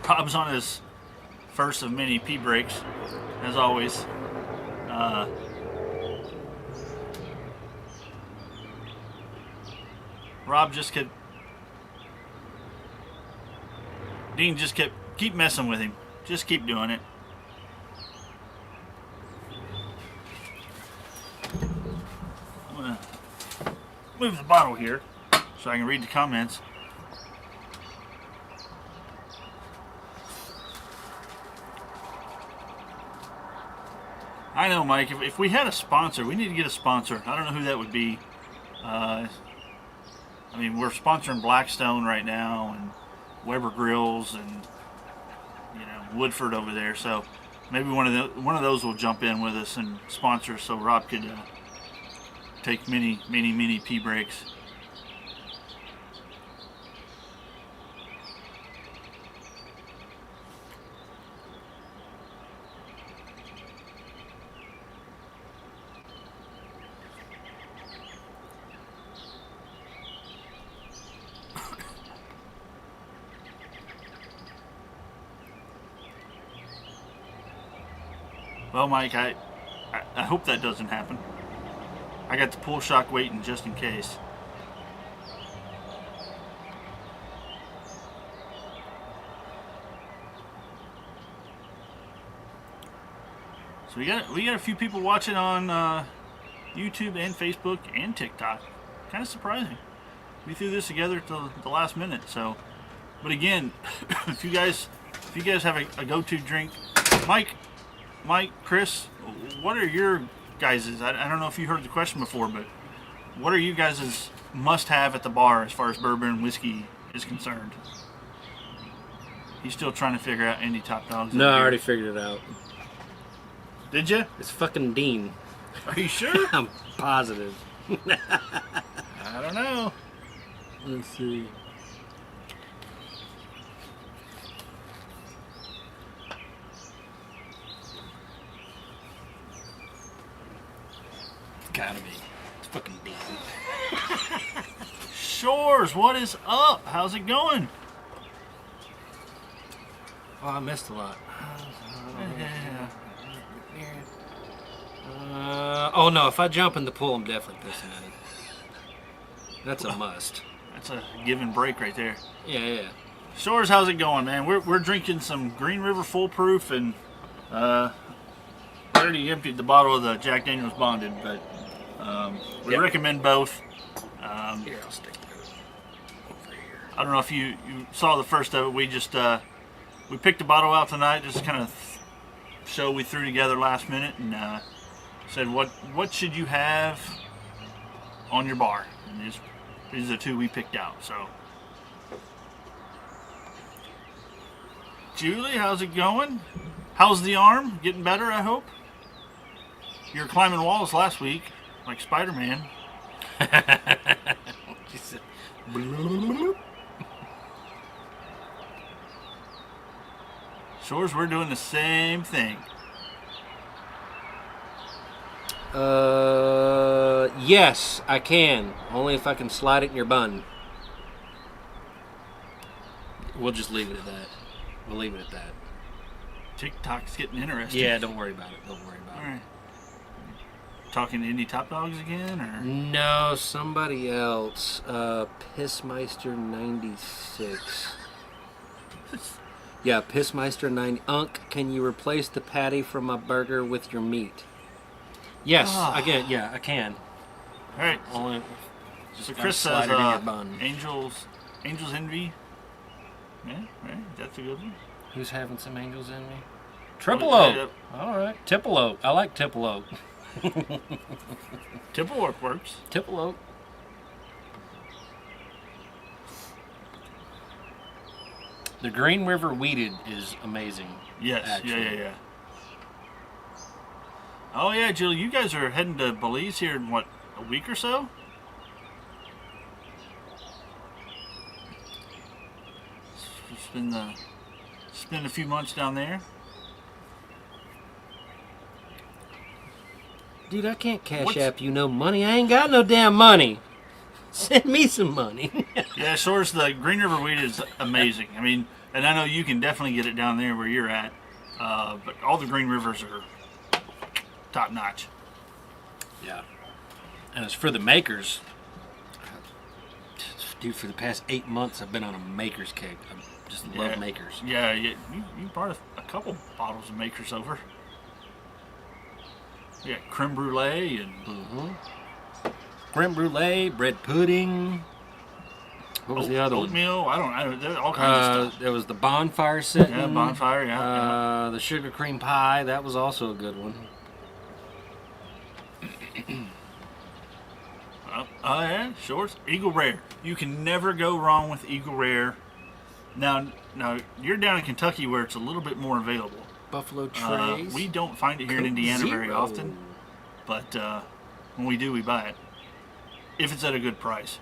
Rob's on his first of many pee breaks, as always. Rob just kept... Dean just keep messing with him. Just keep doing it. I'm gonna move the bottle here so I can read the comments. I know, Mike, if we had a sponsor, we need to get a sponsor. I don't know who that would be. I mean, we're sponsoring Blackstone right now and Weber Grills and, Woodford over there. So maybe one of those will jump in with us and sponsor us so Rob could take many pee breaks. Well, Mike, I hope that doesn't happen. I got the pool shock waiting just in case. So we got a few people watching on YouTube and Facebook and TikTok. Kind of surprising. We threw this together at the last minute. So, but again, if you guys have a go-to drink, Mike, Chris, what are your guys's? I don't know if you heard the question before, but what are you guys' must-have at the bar as far as bourbon and whiskey is concerned? He's still trying to figure out Indy Top Dogs. No, I already figured it out. Did you? It's fucking Dean. Are you sure? I'm positive. I don't know. Let's see. Gotta be. It's fucking Dean. Shores, what is up? How's it going? Oh, I missed a lot. Yeah. Oh no, if I jump in the pool, I'm definitely pissing at it. That's a must. That's a give and break right there. Yeah. Shores, how's it going, man? We're drinking some Green River Full Proof, and I already emptied the bottle of the Jack Daniel's Bonded, but we recommend both. Here, I'll stick it over here. I don't know if you saw the first of it. We just we picked a bottle out tonight, just kind of show we threw together last minute, and said what should you have on your bar, and these are the two we picked out. So, Julie, how's it going? How's the arm? Getting better, I hope. You were climbing walls last week, like Spider-Man. Shores, we're doing the same thing. Yes, I can. Only if I can slide it in your bun. We'll just leave it at that. We'll leave it at that. TikTok's getting interesting. Yeah, don't worry about it. Don't worry about All right. Talking to Indy Top Dogs again, or? No, somebody else. Pissmeister 96. Yeah, Pissmeister 90. Unc, can you replace the patty from my burger with your meat? Yes, I can. All right. Only So Chris slide says it in your bun. Angels Envy. Yeah, right. That's a good one. Who's having some angels in me? Triple Oak. All right. Tipple Oak. I like Tipple Oak. Tipple Oak works. Tipple Oak. The Green River Weeded is amazing. Yes. Actually. Yeah. Oh yeah, Jill, you guys are heading to Belize here in what, a week or so? Spend a few months down there. Dude, I can't cash app you no money. I ain't got no damn money. Send me some money. Yeah, Shores, the Green River Weed is amazing. I mean, and I know you can definitely get it down there where you're at, but all the Green Rivers are top notch. Yeah. And as for the makers, dude, for the past 8 months I've been on a maker's kick. I just love makers. Yeah, you brought a couple bottles of makers over. Yeah, creme brulee and Creme brulee, bread pudding. What was the other one? Oatmeal. I don't. There's all kinds of stuff. There was the bonfire sitting. Yeah, bonfire. Yeah. The sugar cream pie. That was also a good one. Oh yeah, Shores. Eagle Rare. You can never go wrong with Eagle Rare. Now you're down in Kentucky where it's a little bit more available. Buffalo Trace. We don't find it here in Indiana very often, but when we do, we buy it if it's at a good price.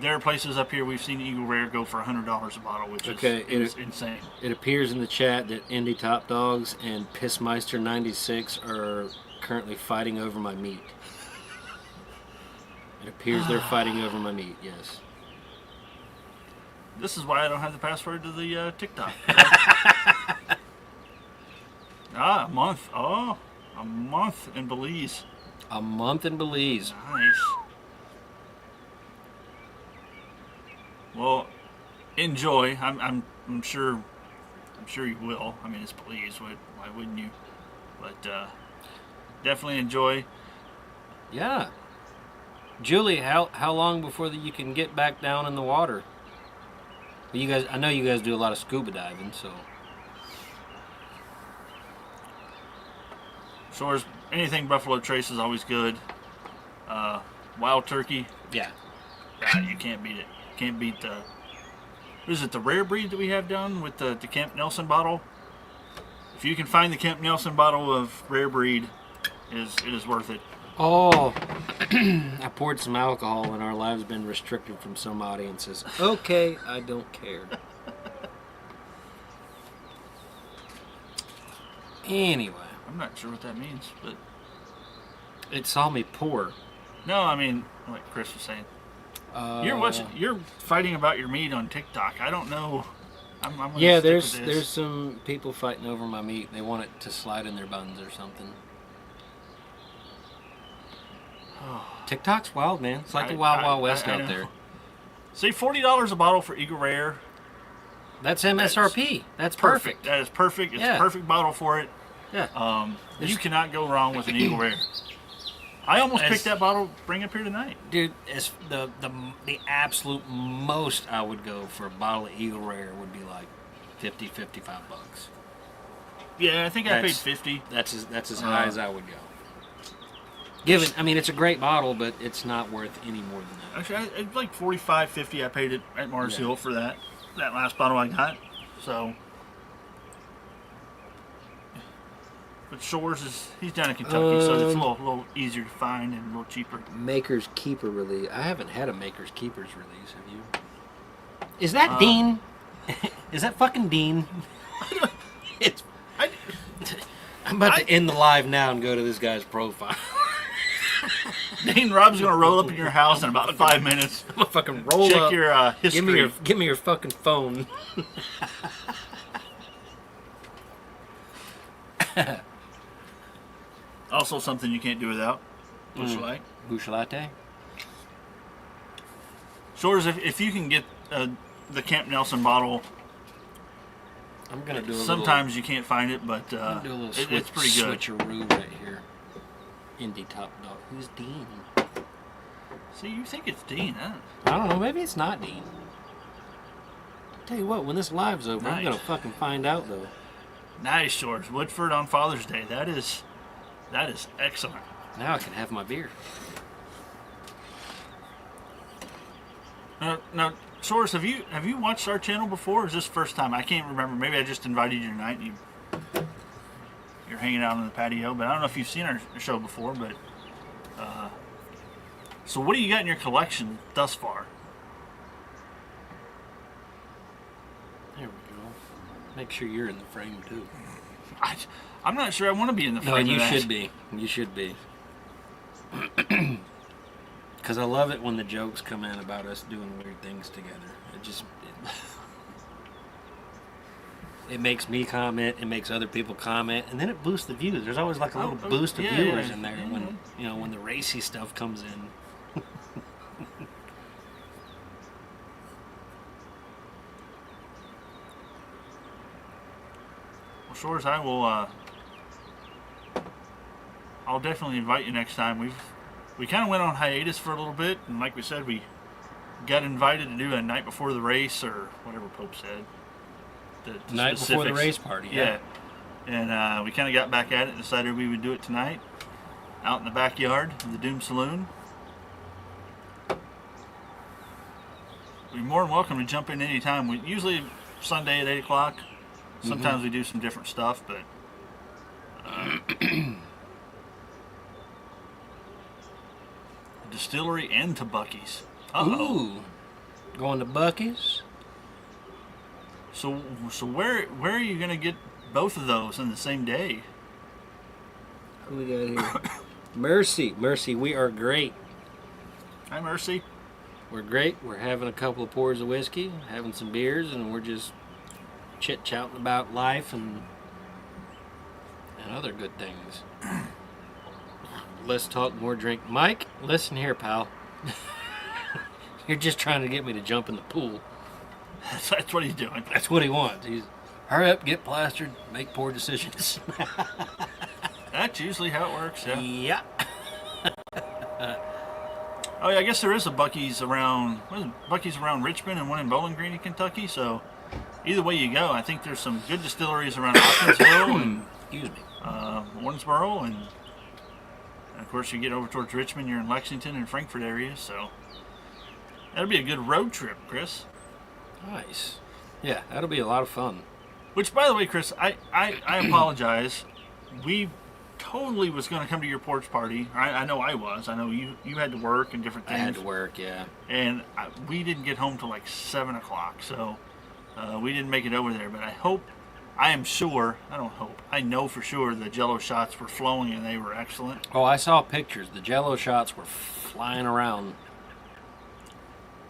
There are places up here we've seen Eagle Rare go for $100 a bottle, which is insane. It appears in the chat that Indy Top Dogs and Pissmeister 96 are currently fighting over my meat. It appears they're fighting over my meat, yes. This is why I don't have the password to the TikTok. A month. Oh, a month in Belize. A month in Belize. Nice. Well, enjoy. I'm sure you will. I mean, it's Belize. Why wouldn't you? But definitely enjoy. Yeah. Julie, how long before you can get back down in the water? You guys, I know you guys do a lot of scuba diving, so. Shores, anything Buffalo Trace is always good. Wild turkey, Yeah. you can't beat it. Can't beat the. What is it? The rare breed that we have down with the Camp Nelson bottle. If you can find the Camp Nelson bottle of rare breed, it is worth it. Oh, I poured some alcohol and our lives been restricted from some audiences. Okay, I don't care. Anyway. I'm not sure what that means, but It saw me pour. no, I mean, like Chris was saying, you're fighting about your meat on TikTok. I don't know. I'm gonna Yeah, stick with this. there's some people fighting over my meat. They want it to slide in their buns or something. TikTok's wild, man. It's like the Wild West I out know. there. Say $40 a bottle for Eagle Rare. That's MSRP. That's perfect. That is perfect. It's Yeah. a perfect bottle for it. Yeah. You cannot go wrong with an Eagle Rare. I almost As- picked that bottle, bring up here tonight. Dude, it's the absolute most I would go for a bottle of Eagle Rare would be like $55. Yeah, I think I paid That's- $50. That's as high as I would go. Given, I mean, it's a great bottle, but it's not worth any more than that. Actually, it's like $45, $50. I paid it at Mars Yeah. Hill for that last bottle I got. So, but Shores he's down in Kentucky, so it's a little easier to find and a little cheaper. Maker's Keeper release. I haven't had a Maker's Keepers release. Have you? Is that Dean? Is that fucking Dean? It's. I'm about to end the live now and go to this guy's profile. Dane Rob's gonna roll up in your house in about 5 minutes. I'm gonna fucking roll Check up. your history. Give me your fucking phone. Also, something you can't do without. Bush Light. Bush Latte. Shores, if you can get the Camp Nelson bottle, I'm gonna do a sometimes you can't find it, but little, do a little it's pretty good. switcheroo right here. Indie Top Dog. Who's Dean? See, you think it's Dean, huh? I don't know. Maybe it's not Dean. Tell you what, when this live's over, I'm Nice. gonna fucking find out though. Nice, Shores. Woodford on Father's Day. That is excellent. Now I can have my beer. Now, Shores, have you watched our channel before? Or is this the first time? I can't remember. Maybe I just invited you tonight and you're hanging out on the patio, but I don't know if you've seen our show before. But so what do you got in your collection thus far? There we go. Make sure you're in the frame too. I'm not sure I want to be in the No, frame. you of that. should be. You should be. Because I love it when the jokes come in about us doing weird things together. It makes me comment. It makes other people comment, and then it boosts the views. There's always like a little boost of viewers in there when when the racy stuff comes in. Well, Shores, I will. I'll definitely invite you next time. We kind of went on hiatus for a little bit, and like we said, we got invited to do a night before the race or whatever Pope said. The Night before the specifics. race party. Yeah. And we kind of got back at it and decided we would do it tonight out in the backyard of the Doom Saloon. You're more than welcome to jump in anytime. We usually Sunday at 8 o'clock. Sometimes we do some different stuff, but distillery and to Buc-ee's. Ooh, going to Buc-ee's. So where are you gonna get both of those in the same day? Who we got here? Mercy, we are great. Hi, Mercy. We're great. We're having a couple of pours of whiskey, having some beers, and we're just chit-chatting about life and other good things. Let's talk, more drink. Mike, listen here, pal. You're just trying to get me to jump in the pool. That's what he's doing. That's what he wants. He's hurry up, get plastered, make poor decisions. That's usually how it works, yeah. Yeah. Oh, yeah, I guess there is a Buc-ee's around, Buc-ee's around Richmond and one in Bowling Green, Kentucky, so either way you go, I think there's some good distilleries around Hopkinsville and Excuse me. Warrensboro, and of course you get over towards Richmond, you're in Lexington and Frankfort areas, so that'll be a good road trip, Chris. Nice. Yeah, that'll be a lot of fun. Which, by the way, Chris, I apologize. We totally was going to come to your porch party. I know I was. I know you had to work and different things. I had to work, yeah. And we didn't get home till like 7 o'clock, so we didn't make it over there. But I know for sure the Jello shots were flowing and they were excellent. Oh, I saw pictures. The Jello shots were flying around.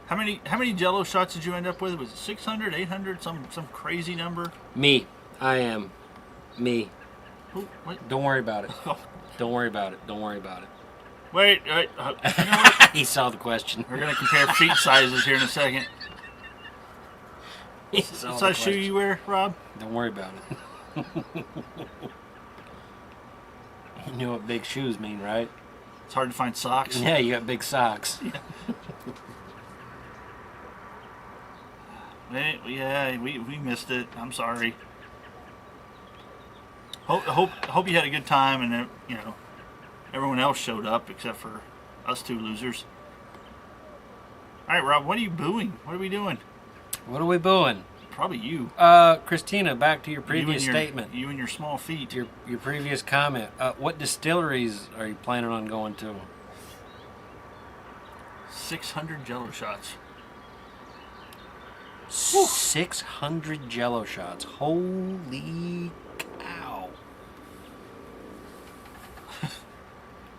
How many Jello shots did you end up with? Was it 600, 800, some crazy number? Me. I am. Me. Who? What? Don't worry about it. Oh. Don't worry about it. Don't worry about it. Wait. You know what? He saw the question. We're gonna compare feet sizes here in a second. He saw What the size shoe question. you wear, Rob? Don't worry about it. You know what big shoes mean, right? It's hard to find socks. Yeah, you got big socks. Yeah, we missed it. I'm sorry. Hope you had a good time, and everyone else showed up except for us two losers. All right, Rob, what are you booing? What are we doing? What are we booing? Probably you. Christina, back to your previous statement. You and your small feet. Your previous comment. What distilleries are you planning on going to? 600 Jello shots. 600 Jello shots. Holy cow.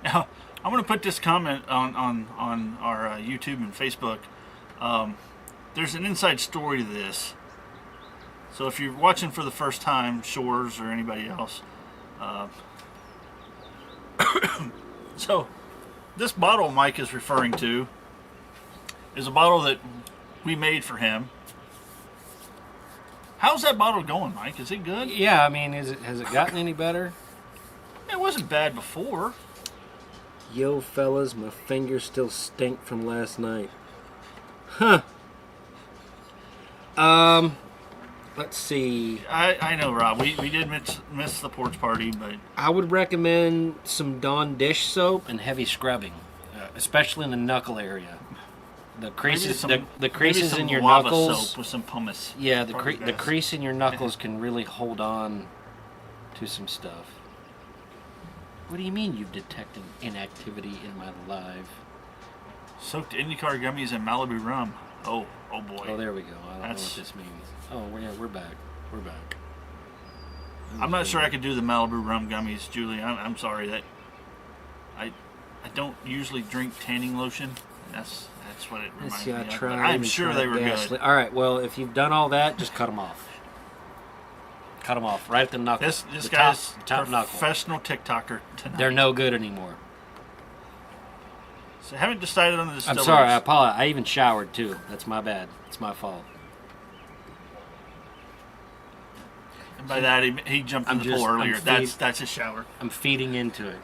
Now, I'm going to put this comment on our YouTube and Facebook. There's an inside story to this. So if you're watching for the first time, Shores or anybody else, so this bottle Mike is referring to is a bottle that we made for him. How's that bottle going, Mike? Is it good? Yeah, I mean, has it gotten any better? It wasn't bad before. Yo, fellas, my fingers still stink from last night. Huh. Let's see. I know, Rob. We did miss the porch party, but I would recommend some Dawn dish soap and heavy scrubbing, especially in the knuckle area. The creases, the creases in your lava knuckles. soap with some pumice. Yeah, the crease in your knuckles can really hold on to some stuff. What do you mean you've detected inactivity in my life? Soaked IndyCar gummies in Malibu rum. Oh boy. Oh, there we go. I don't know what this means. Oh, yeah, we're back. We're back. I'm not sure I could do the Malibu rum gummies, Julie. I'm sorry that I don't usually drink tanning lotion. That's what it reminds me of. But I'm sure they were good. All right, well, if you've done all that, just cut them off. Cut them off right at the knuckle. This guy's top knuckle. Professional TikToker tonight. They're no good anymore. So I haven't decided on the distilleries. I'm sorry, I apologize. I even showered too. That's my bad. It's my fault. And by that, he jumped in the pool earlier. That's a shower. I'm feeding into it.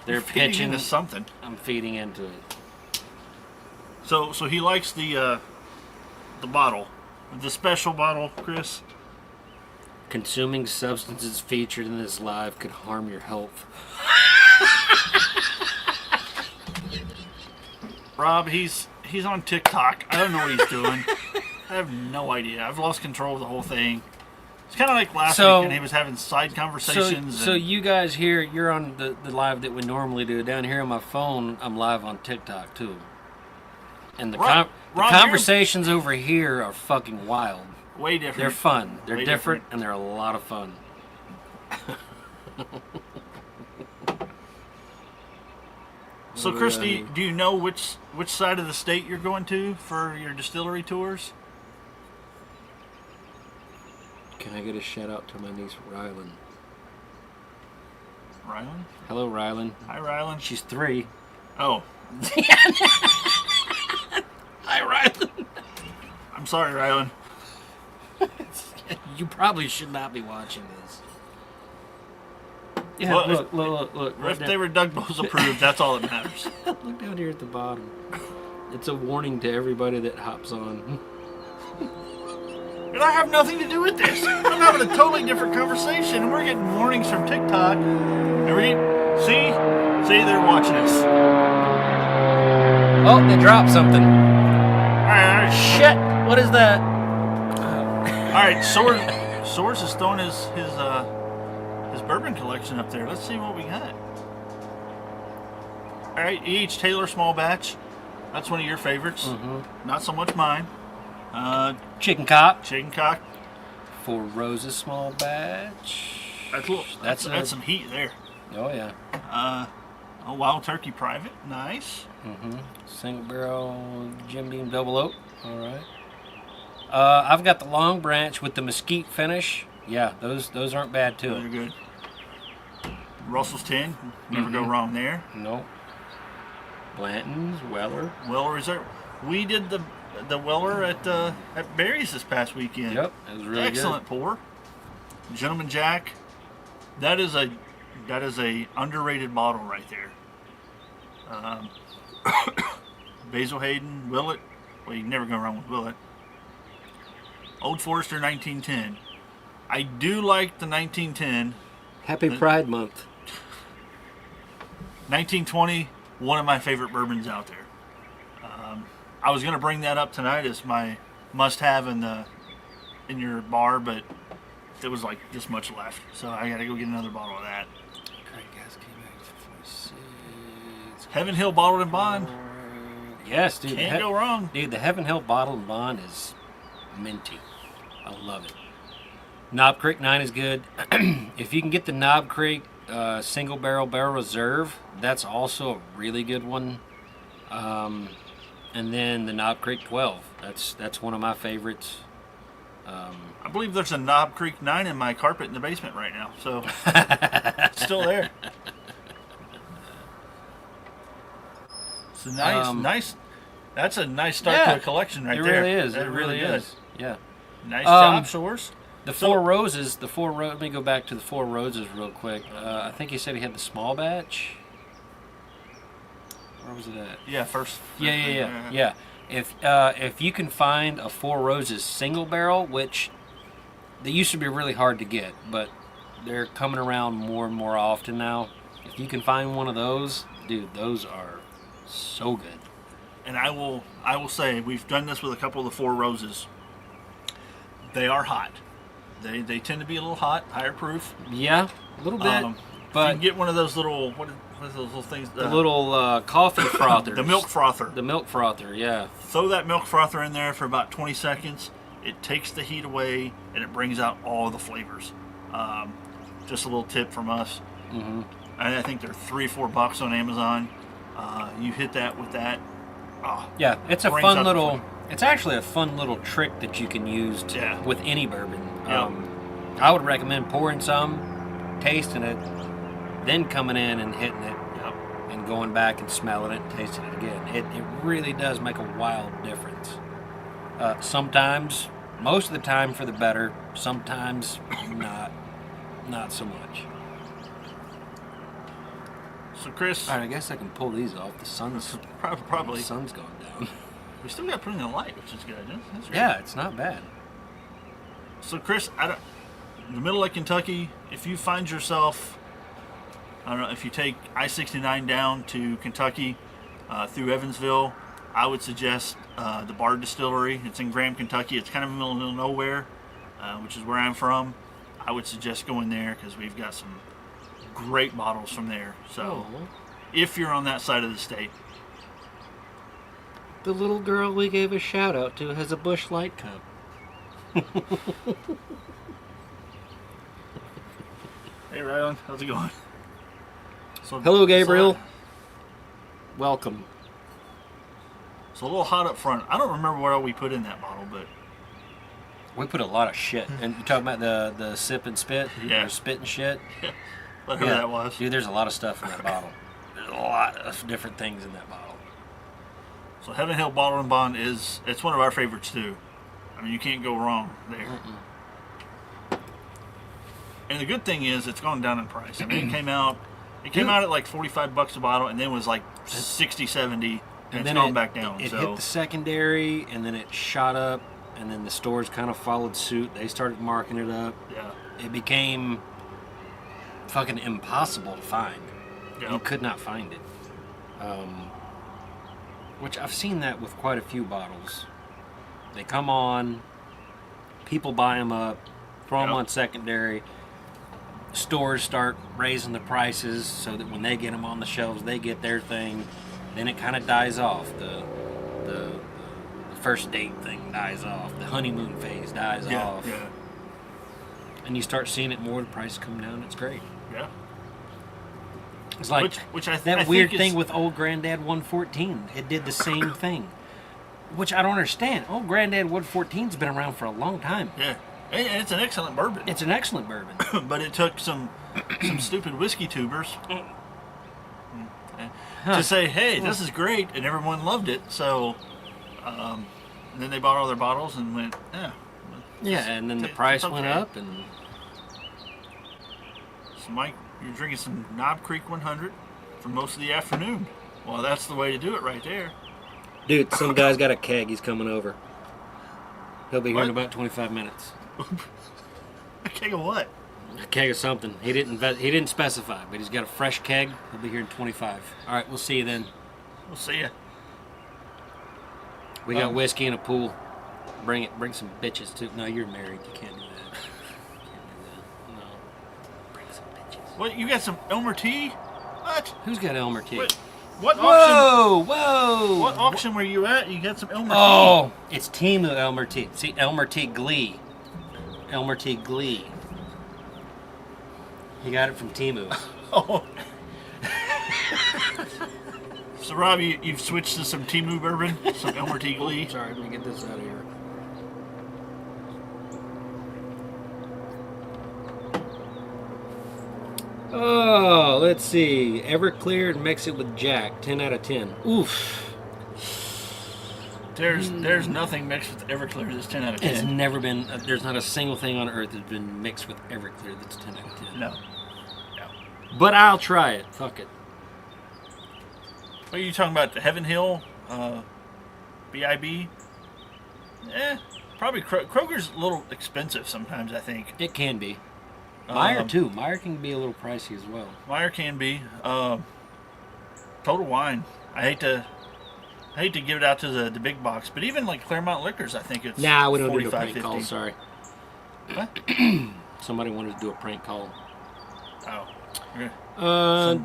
They're feeding pitching into something. I'm feeding into it. So he likes the bottle, the special bottle, Chris. Consuming substances featured in this live could harm your health. Rob, he's on TikTok. I don't know what he's doing. I have no idea. I've lost control of the whole thing. It's kind of like last week, and he was having side conversations. So you guys here, you're on the live that we normally do. Down here on my phone, I'm live on TikTok too. And the conversations over here are fucking wild. Way different. They're fun. They're different, and they're a lot of fun. So, Christy, do you know which side of the state you're going to for your distillery tours? Can I get a shout out to my niece Rylan? Rylan? Hello, Rylan. Hi, Rylan. She's 3. Oh. Hi, Rylan. I'm sorry, Rylan. You probably should not be watching this. Yeah, Well, look. Right if they were Doug Bowes approved, that's all that matters. Look down here at the bottom. It's a warning to everybody that hops on. And I have nothing to do with this. I'm having a totally different conversation. We're getting warnings from TikTok. And we're getting, see, they're watching us. Oh, they dropped something. All right. Shit! What is that? All right, Source is throwing his bourbon collection up there. Let's see what we got. All right, E.H. Taylor small batch. That's one of your favorites. Mm-hmm. Not so much mine. Chicken cock. Chicken cock. Four Roses small batch. That's some heat there. Oh yeah. A Wild Turkey Private. Nice. Mm-hmm. Single barrel Jim Beam double oak. All right. I've got the Long Branch with the mesquite finish. Yeah, those aren't bad too. Those are good. Russell's 10. Never go wrong there. Nope. Blanton's, Weller. Weller Reserve. We did the Weller at Barry's this past weekend. Yep, it was really excellent pour. Gentleman Jack. That is a underrated bottle right there. Basil Hayden, Willet. Well, you can never go wrong with Willet. Old Forester 1910. I do like the 1910. Happy Pride Month. 1920, one of my favorite bourbons out there. I was going to bring that up tonight as my must-have in your bar, but there was like this much left, so I got to go get another bottle of that. Heaven Hill Bottled and Bond. Yes, dude. Can't go wrong. Dude, the Heaven Hill Bottled and Bond is minty. I love it. Knob Creek 9 is good. If you can get the Knob Creek single barrel reserve, that's also a really good one. And then the Knob Creek 12. That's one of my favorites. I believe there's a Knob Creek 9 in my carpet in the basement right now, so it's still there. It's a nice. That's a nice start to a collection right there. It really is. That's It really is. Yeah. Nice job, Source. Four Roses. Let me go back to the Four Roses real quick. I think he said he had the small batch. Where was it at? Yeah, first. Yeah. If you can find a Four Roses single barrel, which they used to be really hard to get, but they're coming around more and more often now. If you can find one of those, dude, those are so good. And I will say we've done this with a couple of the Four Roses. They are hot. They tend to be a little hot, higher proof. Yeah, a little bit. But you can get one of those little what are those little things? The little coffee frothers. The milk frother. The milk frother, yeah. Throw that milk frother in there for about 20 seconds. It takes the heat away and it brings out all the flavors. Just a little tip from us. Mm-hmm. I think they're $3-4 on Amazon. You hit that with that. Yeah, it's a fun little. It's actually a fun little trick that you can use with any bourbon. Yep. I would recommend pouring some, tasting it, then coming in and hitting it, and going back and smelling it and tasting it again. It really does make a wild difference. Sometimes, most of the time for the better. Sometimes not so much. So Chris, all right, I guess I can pull these off. The sun's probably the sun's gone down. We still got to put in the light, which is good. That's right. Yeah, it's not bad. So Chris, in the middle of Kentucky, if you find yourself, I don't know, if you take I-69 down to Kentucky through Evansville, I would suggest the Bard Distillery. It's in Graham, Kentucky. It's kind of in the middle of nowhere, which is where I'm from. I would suggest going there because we've got some great bottles from there. So if you're on that side of the state. The little girl we gave a shout out to has a Busch Light cup. Hey Rylan, how's it going? So, hello Gabriel. Welcome. It's a little hot up front. I don't remember what all we put in that bottle, but we put a lot of shit. And you talking about the sip and spit? Yeah. Or spit and shit? Yeah. Who that was. Dude, there's a lot of stuff in that bottle. There's a lot of different things in that bottle. So Heaven Hill Bottled and Bond it's one of our favorites too. I mean, you can't go wrong there. And the good thing is, it's gone down in price. I mean, it came out at like $45 a bottle, and then was like 60, 70, and it's gone back down. It hit the secondary, and then it shot up, and then the stores kind of followed suit. They started marking it up. Yeah. It became fucking impossible to find. Yep. You could not find it. Which I've seen that with quite a few bottles. They come on, people buy them up, throw them on secondary. Stores start raising the prices so that when they get them on the shelves, they get their thing. Then it kind of dies off. The first date thing dies off. The honeymoon phase dies off. Yeah. And you start seeing it more. The prices come down. It's great. Yeah. It's like that weird thing with Old Granddad 114. It did the same thing, which I don't understand. Old Granddad 114's been around for a long time. Yeah. And it's an excellent bourbon. It's an excellent bourbon. But it took some stupid whiskey tubers to say, hey, this is great, and everyone loved it. So and then they bought all their bottles and went, yeah, and then the price went up. And so, Mike, you're drinking some Knob Creek 100 for most of the afternoon. Well, that's the way to do it right there. Dude, some guy's got a keg. He's coming over. He'll be here in about 25 minutes. A keg of what? A keg of something. He didn't specify, but he's got a fresh keg. He'll be here in 25. All right, we'll see you then. We'll see you. We got whiskey in a pool. Bring it. Bring some bitches too. No, you're married. You can't do that. No. Bring some bitches. What? You got some Elmer tea? What? Who's got Elmer tea? What auction? Whoa! What auction were you at? You got some Elmer tea? Oh, it's Temu Elmer tea. See, Elmer tea Glee. Elmer tea Glee. He got it from Temu. Oh. So, Rob, you've switched to some Temu bourbon? Some Elmer tea Glee? Sorry, let me get this out of here. Oh, let's see. Everclear and mix it with Jack. 10 out of 10. Oof. There's nothing mixed with Everclear that's 10 out of 10. It's never been. There's not a single thing on earth that's been mixed with Everclear that's 10 out of 10. No. But I'll try it. Fuck it. What are you talking about? The Heaven Hill? BIB? Probably Kroger's a little expensive sometimes, I think. It can be. Meyer too. Meyer can be a little pricey as well. Meyer can be. Total Wine. I hate to give it out to the big box, but even like Claremont Liquors, I think it's Nah, we don't do a 45, prank 50. call. Sorry. What? Somebody wanted to do a prank call. Oh.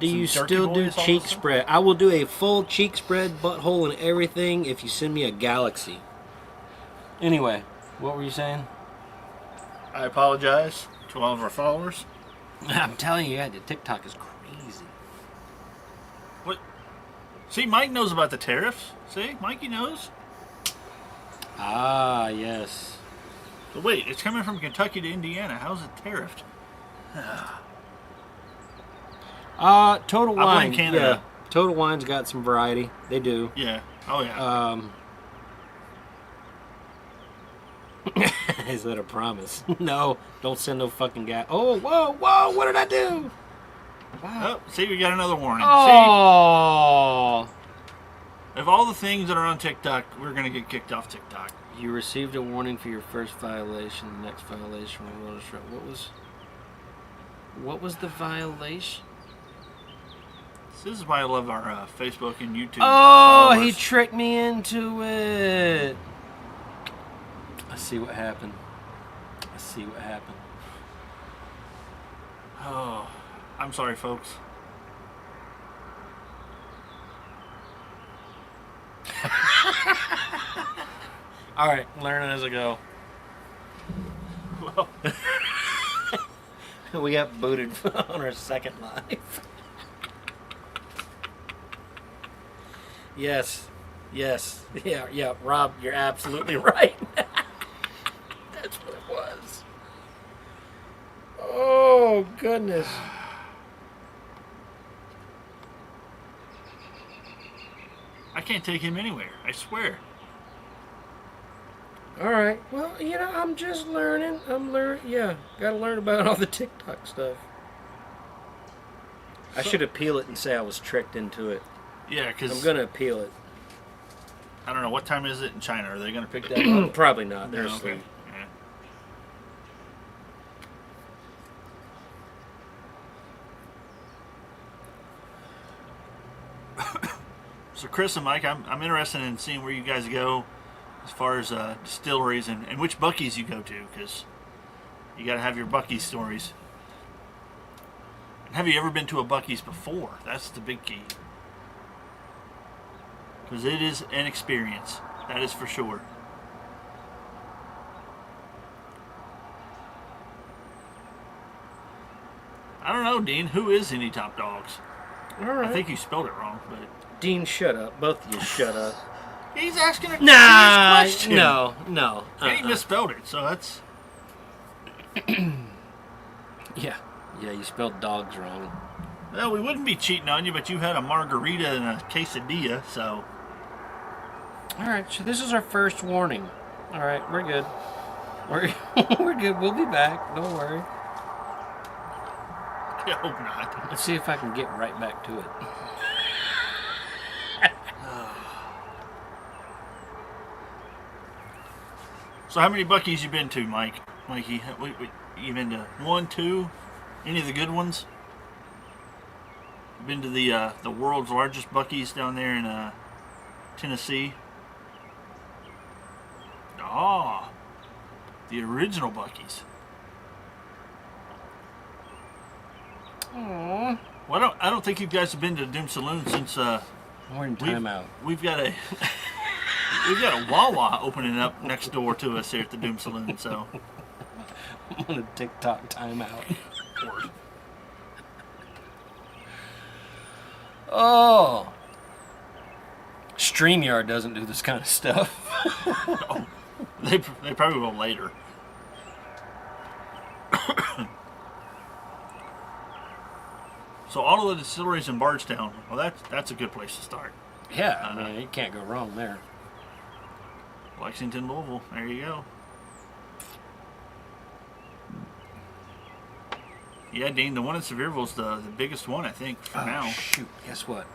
Do you still do cheek spread? I will do a full cheek spread, butthole, and everything if you send me a galaxy. Anyway, what were you saying? I apologize to all of our followers. I'm telling you, the TikTok is crazy. What? See, Mike knows about the tariffs. See, Mikey knows. Ah, yes. But wait, it's coming from Kentucky to Indiana. How's it tariffed? Total Wine. I blame Canada. Yeah, Total Wine's got some variety. They do. Yeah. Oh yeah. Is that a promise? No, don't send no fucking guy. Oh, whoa! What did I do? Wow. Oh, see, we got another warning. Oh. See? Of all the things that are on TikTok, we're gonna get kicked off TikTok. You received a warning for your first violation. The next violation What was the violation? This is why I love our Facebook and YouTube. Oh, followers. he tricked me into it. I see what happened. Oh, I'm sorry, folks. All right, learning as I go. Well, we got booted on our second live. Yes. Yeah, Rob, you're absolutely right. That's what it was. Oh, goodness. I can't take him anywhere. I swear. All right. Well, I'm just learning. Yeah, got to learn about all the TikTok stuff. I should appeal it and say I was tricked into it. Yeah, because I'm gonna appeal it. I don't know what time is it in China. Are they gonna pick that up? Probably not. They're No, asleep. okay. Yeah. So Chris and Mike, I'm interested in seeing where you guys go as far as distilleries and which Buc-ee's you go to, because you got to have your Buc-ee's stories. Have you ever been to a Buc-ee's before? That's the big key. Because it is an experience. That is for sure. I don't know, Dean. Who is Any Top Dogs? All right. I think you spelled it wrong, but Dean, shut up. Both of you, shut up. he's asking a Nah, serious question. no. And he misspelled it, so that's... Yeah, you spelled dogs wrong. Well, we wouldn't be cheating on you, but you had a margarita and a quesadilla, so... All right, so this is our first warning. All right, we're good. We're good. We'll be back. Don't worry. I hope not. Let's see if I can get right back to it. So how many Buc-ee's you been to, Mikey? You been to 1, 2? Any of the good ones? Been to the world's largest Buc-ee's down there in Tennessee? Ah, the original Buc-ee's. Aww. Well, I don't think you guys have been to Doom Saloon since We're in timeout. we've got a Wawa opening up next door to us here at the Doom Saloon. So I'm on a TikTok timeout. Oh. StreamYard doesn't do this kind of stuff. Oh, they probably will later. So all of the distilleries in Bardstown, well, that's a good place to start. Yeah, I mean, you can't go wrong there. Lexington, Louisville, there you go. Yeah, Dean, the one in Sevierville's the biggest one, I think, for now. Shoot, guess what?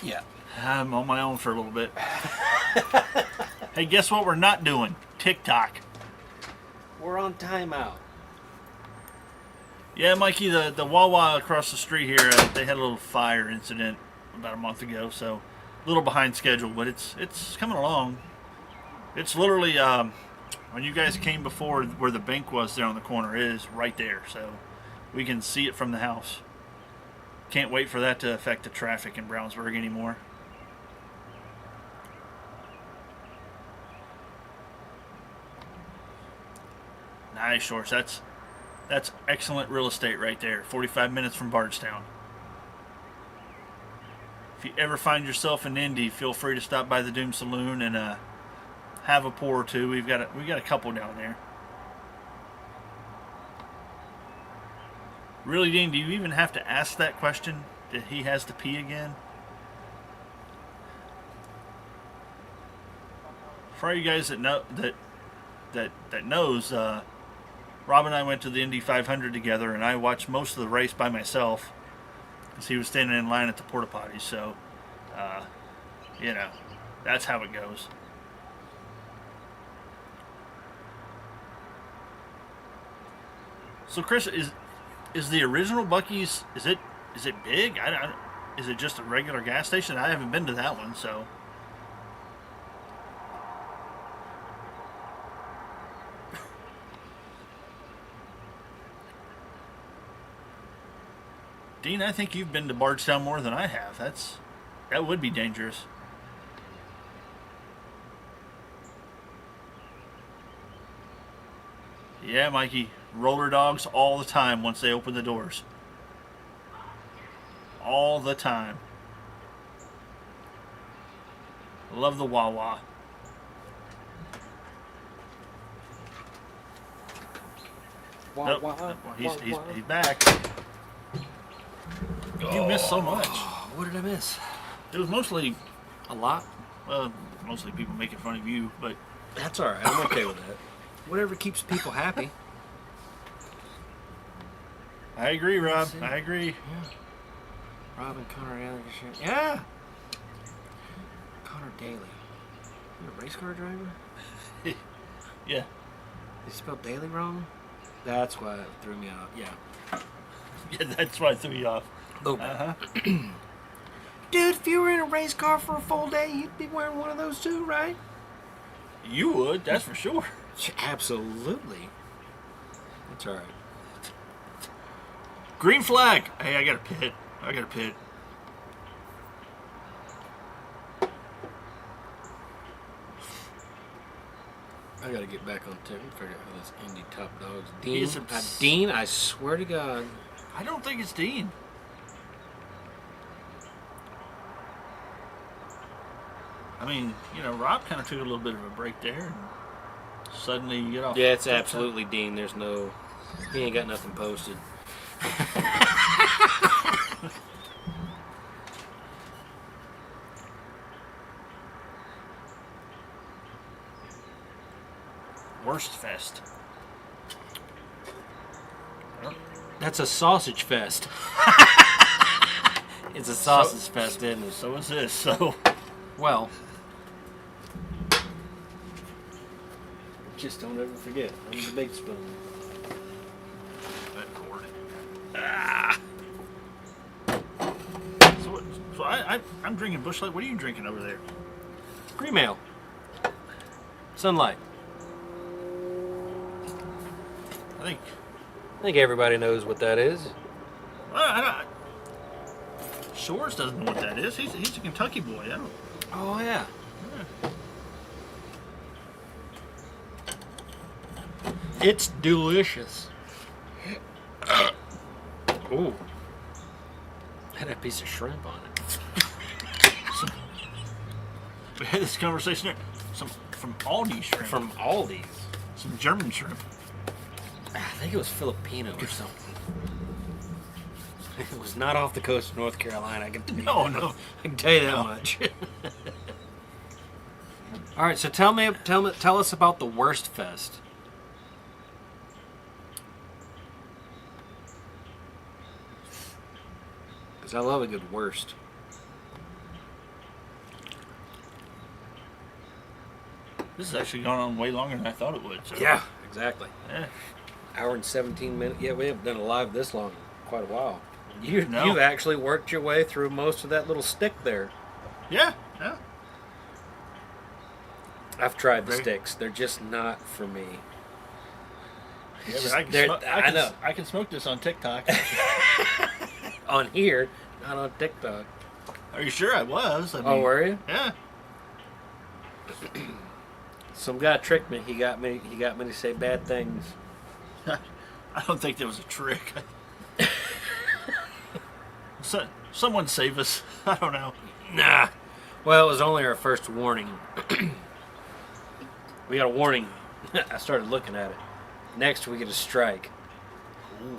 Yeah. I'm on my own for a little bit. Hey, guess what we're not doing? TikTok. We're on timeout. Yeah, Mikey, the Wawa across the street here, they had a little fire incident about a month ago, so a little behind schedule, but it's coming along. It's literally, when you guys came before, where the bank was there on the corner is right there, so we can see it from the house. Can't wait for that to affect the traffic in Brownsburg anymore. Nice, Shorts. That's excellent real estate right there. 45 minutes from Bardstown. If you ever find yourself in Indy, feel free to stop by the Doom Saloon and have a pour or two. We got a couple down there. Really, Dean, do you even have to ask that question? That he has to pee again? For all you guys that know that knows, Rob and I went to the Indy 500 together, and I watched most of the race by myself because he was standing in line at the porta potties. So, that's how it goes. So, Chris, is the original Buc-ee's, is it big? Is it just a regular gas station? I haven't been to that one, so. Dean, I think you've been to Bardstown more than I have. That would be dangerous. Yeah, Mikey. Roller dogs all the time once they open the doors. All the time. Love the Wawa. Nope. He's back. You missed so much. What did I miss? It was mostly, A lot. well, mostly people making fun of you, but That's all right. I'm okay with that. Whatever keeps people happy. I agree, Rob. I agree. Yeah. Rob and Connor Daly. Yeah. Connor Daly. You a race car driver? Yeah. They spelled Daly wrong? That's why it threw me out. Yeah. Yeah, that's why I threw you off. Oh. Dude, if you were in a race car for a full day, you'd be wearing one of those too, right? You would, that's for sure. Absolutely. That's all right. Green flag. Hey, I got a pit. I got to get back on tip and figure out how this Indy Top Dogs. He's Dean, I swear to God. I don't think it's Dean. I mean, Rob kind of took a little bit of a break there, and suddenly you get off. Yeah, it's absolutely Dean. There's no, he ain't got nothing posted. Worst fest. That's a sausage fest. It's a sausage fest, isn't it? So is this. So, well, just don't ever forget. I'm the big spoon. that cord. So I'm drinking Busch Light. What are you drinking over there? Cream ale. Sunlight. I think everybody knows what that is. Shores doesn't know what that is. He's a Kentucky boy. I don't. Oh yeah. It's delicious. Ooh. Had a piece of shrimp on it. We had this conversation there. Some from Aldi shrimp. From Aldi's. Some German shrimp. I think it was Filipino or something. It was not off the coast of North Carolina. I can tell you that. No. I can tell you that much. All right, so tell us about the worst fest. Because I love a good worst. This has actually gone on way longer than I thought it would. So. Yeah, exactly. Yeah. Hour and 17 minutes. Yeah, we haven't done a live this long in quite a while. No. You've actually worked your way through most of that little stick there. Yeah. I've tried the sticks. They're just not for me. Yeah, but I can smoke this on TikTok. On here, not on TikTok. Are you sure I was? Oh, were you? Yeah. Some guy tricked me. He got me to say bad things. I don't think that was a trick. Someone save us. I don't know. Nah. Well, it was only our first warning. We got a warning. I started looking at it. Next, we get a strike.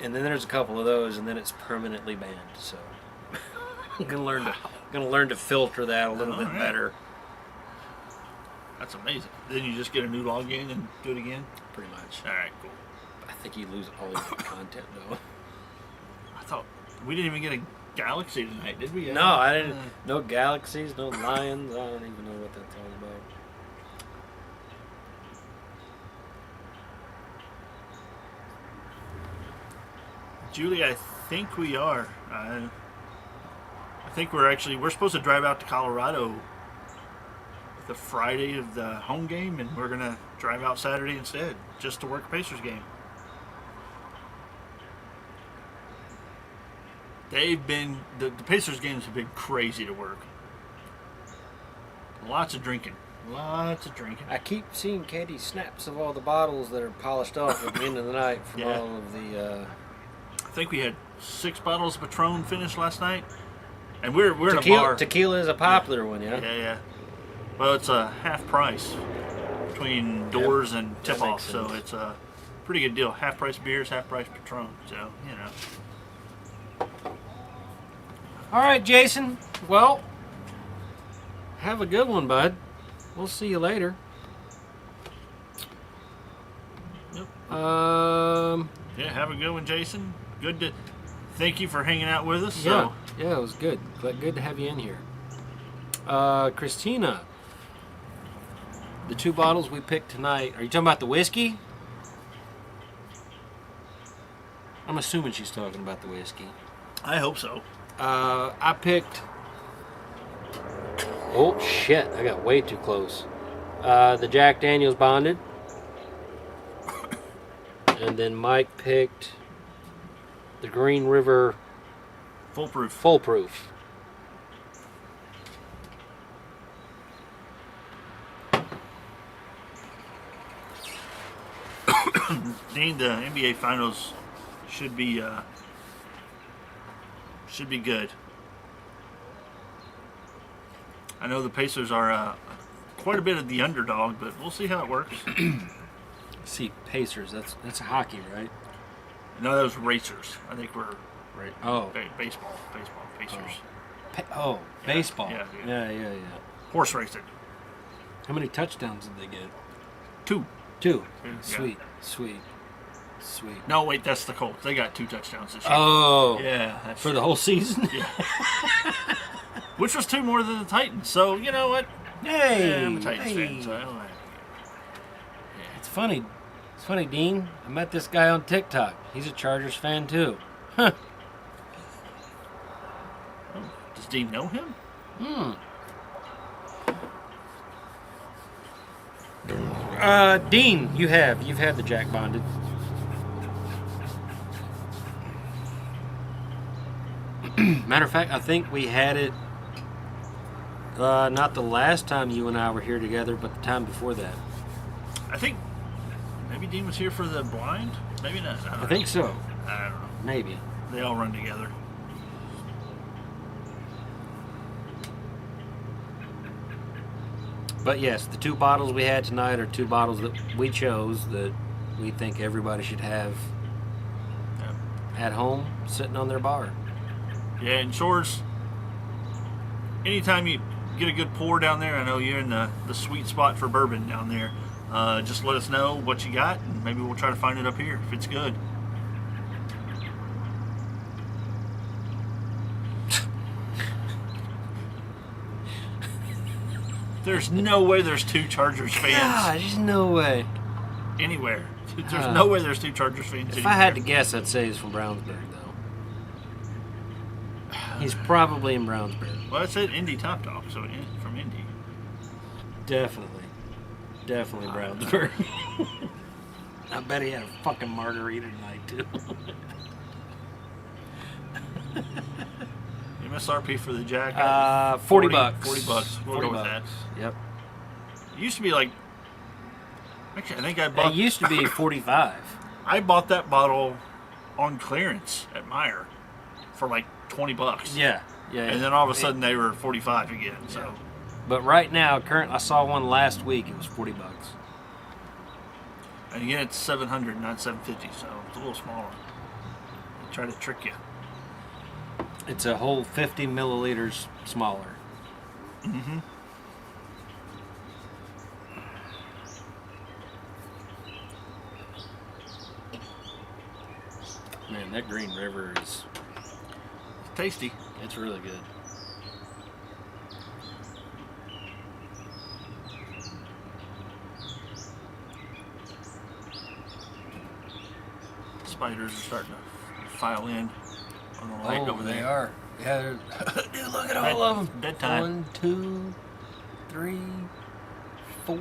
And then there's a couple of those, and then it's permanently banned. So I'm gonna learn to filter that a little bit better. That's amazing. Then you just get a new login and do it again? Pretty much. All right, cool. I think you lose all your content, though. I thought we didn't even get a galaxy tonight, did we? No, I didn't. No galaxies, no lions. I don't even know what that's all about. Julie, I think we are. I think we're supposed to drive out to Colorado the Friday of the home game, and we're going to drive out Saturday instead, just to work a Pacers game. The Pacers games have been crazy to work. Lots of drinking. I keep seeing Katie snaps of all the bottles that are polished off at the end of the night from all of the... I think we had 6 bottles of Patron finished last night. And we're in a bar. Tequila is a popular one, yeah? Yeah. Well, it's a half price between doors and tip-off, so it's a pretty good deal. Half price beers, half price Patron, so, All right, Jason. Well, have a good one, bud. We'll see you later. Yeah, have a good one, Jason. Good to thank you for hanging out with us. Yeah, it was good. But good to have you in here. Christina, the 2 bottles we picked tonight. Are you talking about the whiskey? I'm assuming she's talking about the whiskey. I hope so. I picked. Oh shit! I got way too close. The Jack Daniel's Bonded, and then Mike picked the Green River Foolproof. Dean, the NBA Finals should be good. I know the Pacers are quite a bit of the underdog, but we'll see how it works. See, Pacers. That's hockey, right? No, that was Racers. I think we're Right. Oh. Baseball, Pacers. Baseball. Yeah. Yeah. Horse racing. How many touchdowns did they get? 2. 2. Yeah. Sweet. No, wait, that's the Colts. They got 2 touchdowns this year. Oh. Yeah. For the whole season? Yeah. Which was 2 more than the Titans. So, you know what? Hey. I'm a Titans fan, so I don't know. It's funny. It's funny, Dean. I met this guy on TikTok. He's a Chargers fan, too. Huh. Oh, does Dean know him? Dean, you've had the Jack Bonded. Matter of fact, I think we had it not the last time you and I were here together, but the time before that. I think maybe Dean was here for the blind. Maybe not. I think so. I don't know. Maybe. They all run together. But yes, the 2 bottles we had tonight are 2 bottles that we chose that we think everybody should have at home, sitting on their bar. Yeah, and Shores, anytime you get a good pour down there, I know you're in the sweet spot for bourbon down there. Just let us know what you got, and maybe we'll try to find it up here if it's good. There's no way there's 2 Chargers fans God, there's no way. anywhere. There's no way there's 2 Chargers fans If anywhere. I had to guess, I'd say he's from Brownsburg, though. He's probably in Brownsburg. Well, I said Indy Top Dog, so from Indy. Definitely Brownsburg. I bet he had a fucking margarita tonight, too. MSRP for the Jack? $40 bucks. $40. We'll go with that. Yep. It used to be like... Actually, I think I bought... It used to be 45. I bought that bottle on clearance at Meijer for like $20. Yeah. And then all of a sudden they were 45 again. So. Yeah. But right now, I saw one last week. It was $40. And again, it's 700, not 750, so it's a little smaller. They try to trick you. It's a whole 50 milliliters smaller. Mm-hmm. Man, that Green River is... It's tasty. It's really good. Spiders are starting to file in on the light over there. They are. Yeah, dude, look at all of them. Bedtime. 1, 2, 3, 4.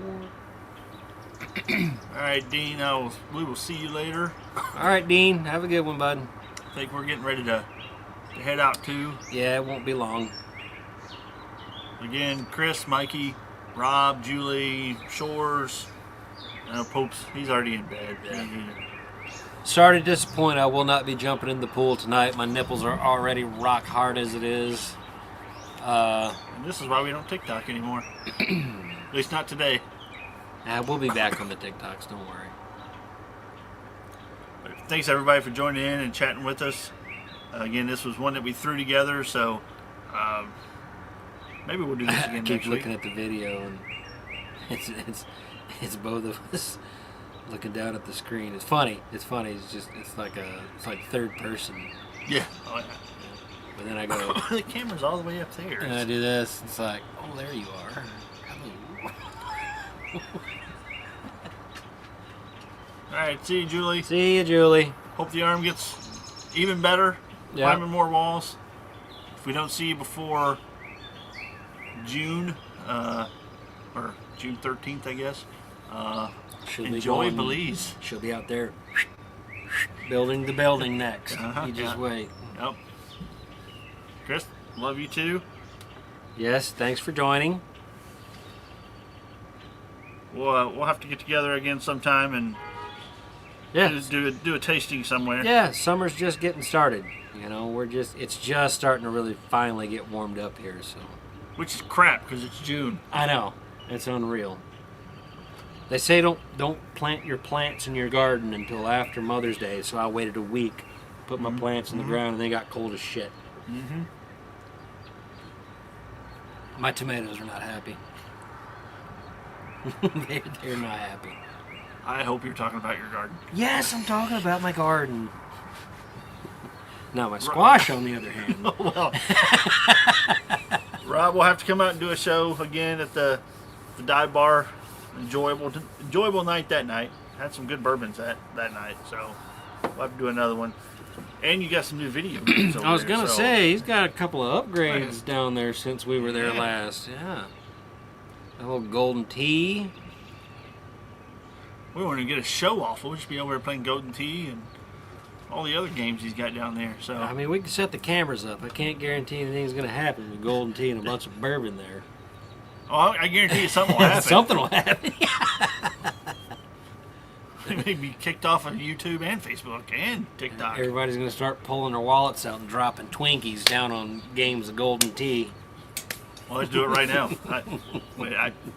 All right, Dean. We will see you later. All right, Dean. Have a good one, bud. I think we're getting ready to head out too. Yeah, it won't be long. Again, Chris, Mikey, Rob, Julie, Shores. Pope's. He's already in bed. Yeah. Sorry to disappoint. I will not be jumping in the pool tonight. My nipples are already rock hard as it is. And this is why we don't TikTok anymore. At least not today. We'll be back on the TikToks. Don't worry. But thanks everybody for joining in and chatting with us. Again, this was one that we threw together, so maybe we'll do this again I keep next week. looking at the video, and it's both of us looking down at the screen. It's funny. It's funny. It's like third person. Yeah. Oh, yeah. But then I go. The camera's all the way up there. And I do this. It's like, oh, there you are. Hello. All right. See you, Julie. See you, Julie. Hope the arm gets even better. Yeah. Climbing more walls. If we don't see you before June, or June 13th, I guess. Enjoy Belize. She'll be out there building the building next. You just wait. Yep. Chris, love you too. Yes, thanks for joining. We'll have to get together again sometime and do a tasting somewhere. Yeah, summer's just getting started. You know, it's just starting to really finally get warmed up here. So, which is crap because it's June. I know, it's unreal. They say don't plant your plants in your garden until after Mother's Day. So I waited a week, put my plants in the ground, and they got cold as shit. Mm-hmm. My tomatoes are not happy. They're not happy. I hope you're talking about your garden. Yes, I'm talking about my garden. Now my squash, on the other hand. Well, Rob will have to come out and do a show again at the dive bar. Enjoyable night that night. Had some good bourbons that night, so we'll have to do another one. And you got some new video games over I was there, gonna so. say he's got a couple of upgrades down there since we were there Yeah. last. Yeah, a little golden tea. We want to get a show off. We'll just be over there playing Golden Tee and all the other games he's got down there. So I mean, we can set the cameras up. I can't guarantee anything's gonna happen with golden tea and a bunch of bourbon there. I guarantee you something will happen. Something will happen. They may be kicked off of YouTube and Facebook and TikTok. Everybody's gonna start pulling their wallets out and dropping Twinkies down on games of golden tea. Well, let's do it right now. I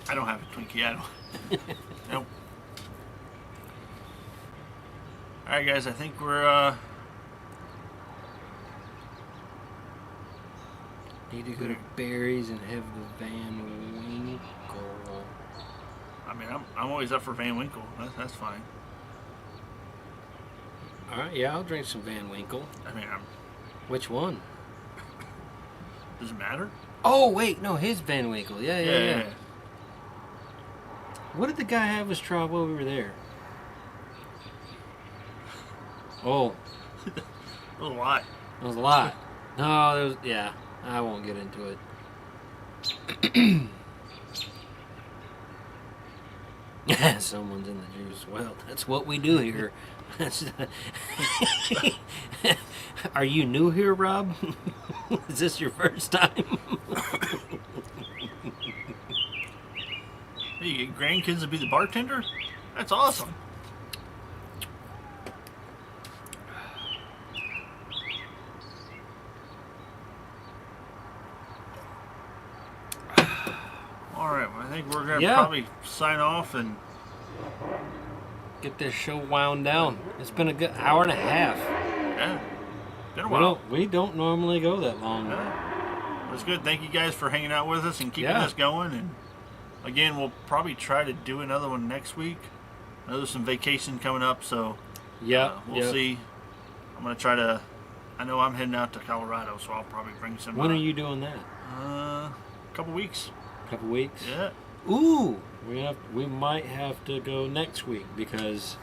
don't have a Twinkie. I don't. Nope. All right, guys. I think we're Need to go to Barry's and have the Van Winkle. I mean, I'm always up for Van Winkle. That's fine. All right, yeah, I'll drink some Van Winkle. I mean, Which one? does it matter? Oh wait, no, his Van Winkle. Yeah. What did the guy have us try while we were there? Oh, A lot. there was a lot. No, there was. Yeah, I won't get into it. Someone's in the juice. Well, that's what we do here. Are you new here, Rob? Is this your first time? Hey, you get grandkids to be the bartender? That's awesome. All right, well, I think we're gonna probably sign off and Get this show wound down. It's been a good hour and a half. yeah, been a while. We don't normally go that long. That's good. Thank you guys for hanging out with us and keeping Yeah. us going. And again, we'll probably try to do another one next week. I know there's some vacation coming up, so we'll see. I'm gonna try to. I know I'm heading out to Colorado, so I'll probably bring some. When are you doing that? A couple weeks. A couple weeks? Yeah. Ooh, we might have to go next week because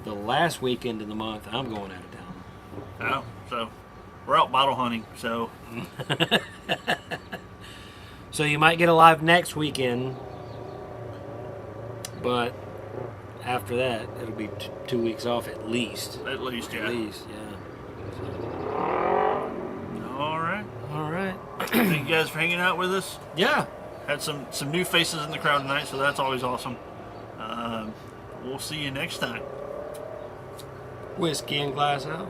the last weekend of the month I'm going out of town. Oh, so we're out bottle hunting. So So you might get a live next weekend, but after that it'll be 2 weeks off at least. at least, yeah. At least, yeah. All right. All right. Thank you guys for hanging out with us. Yeah. Had some new faces in the crowd tonight, so that's always awesome. We'll see you next time. Whiskey and glass out.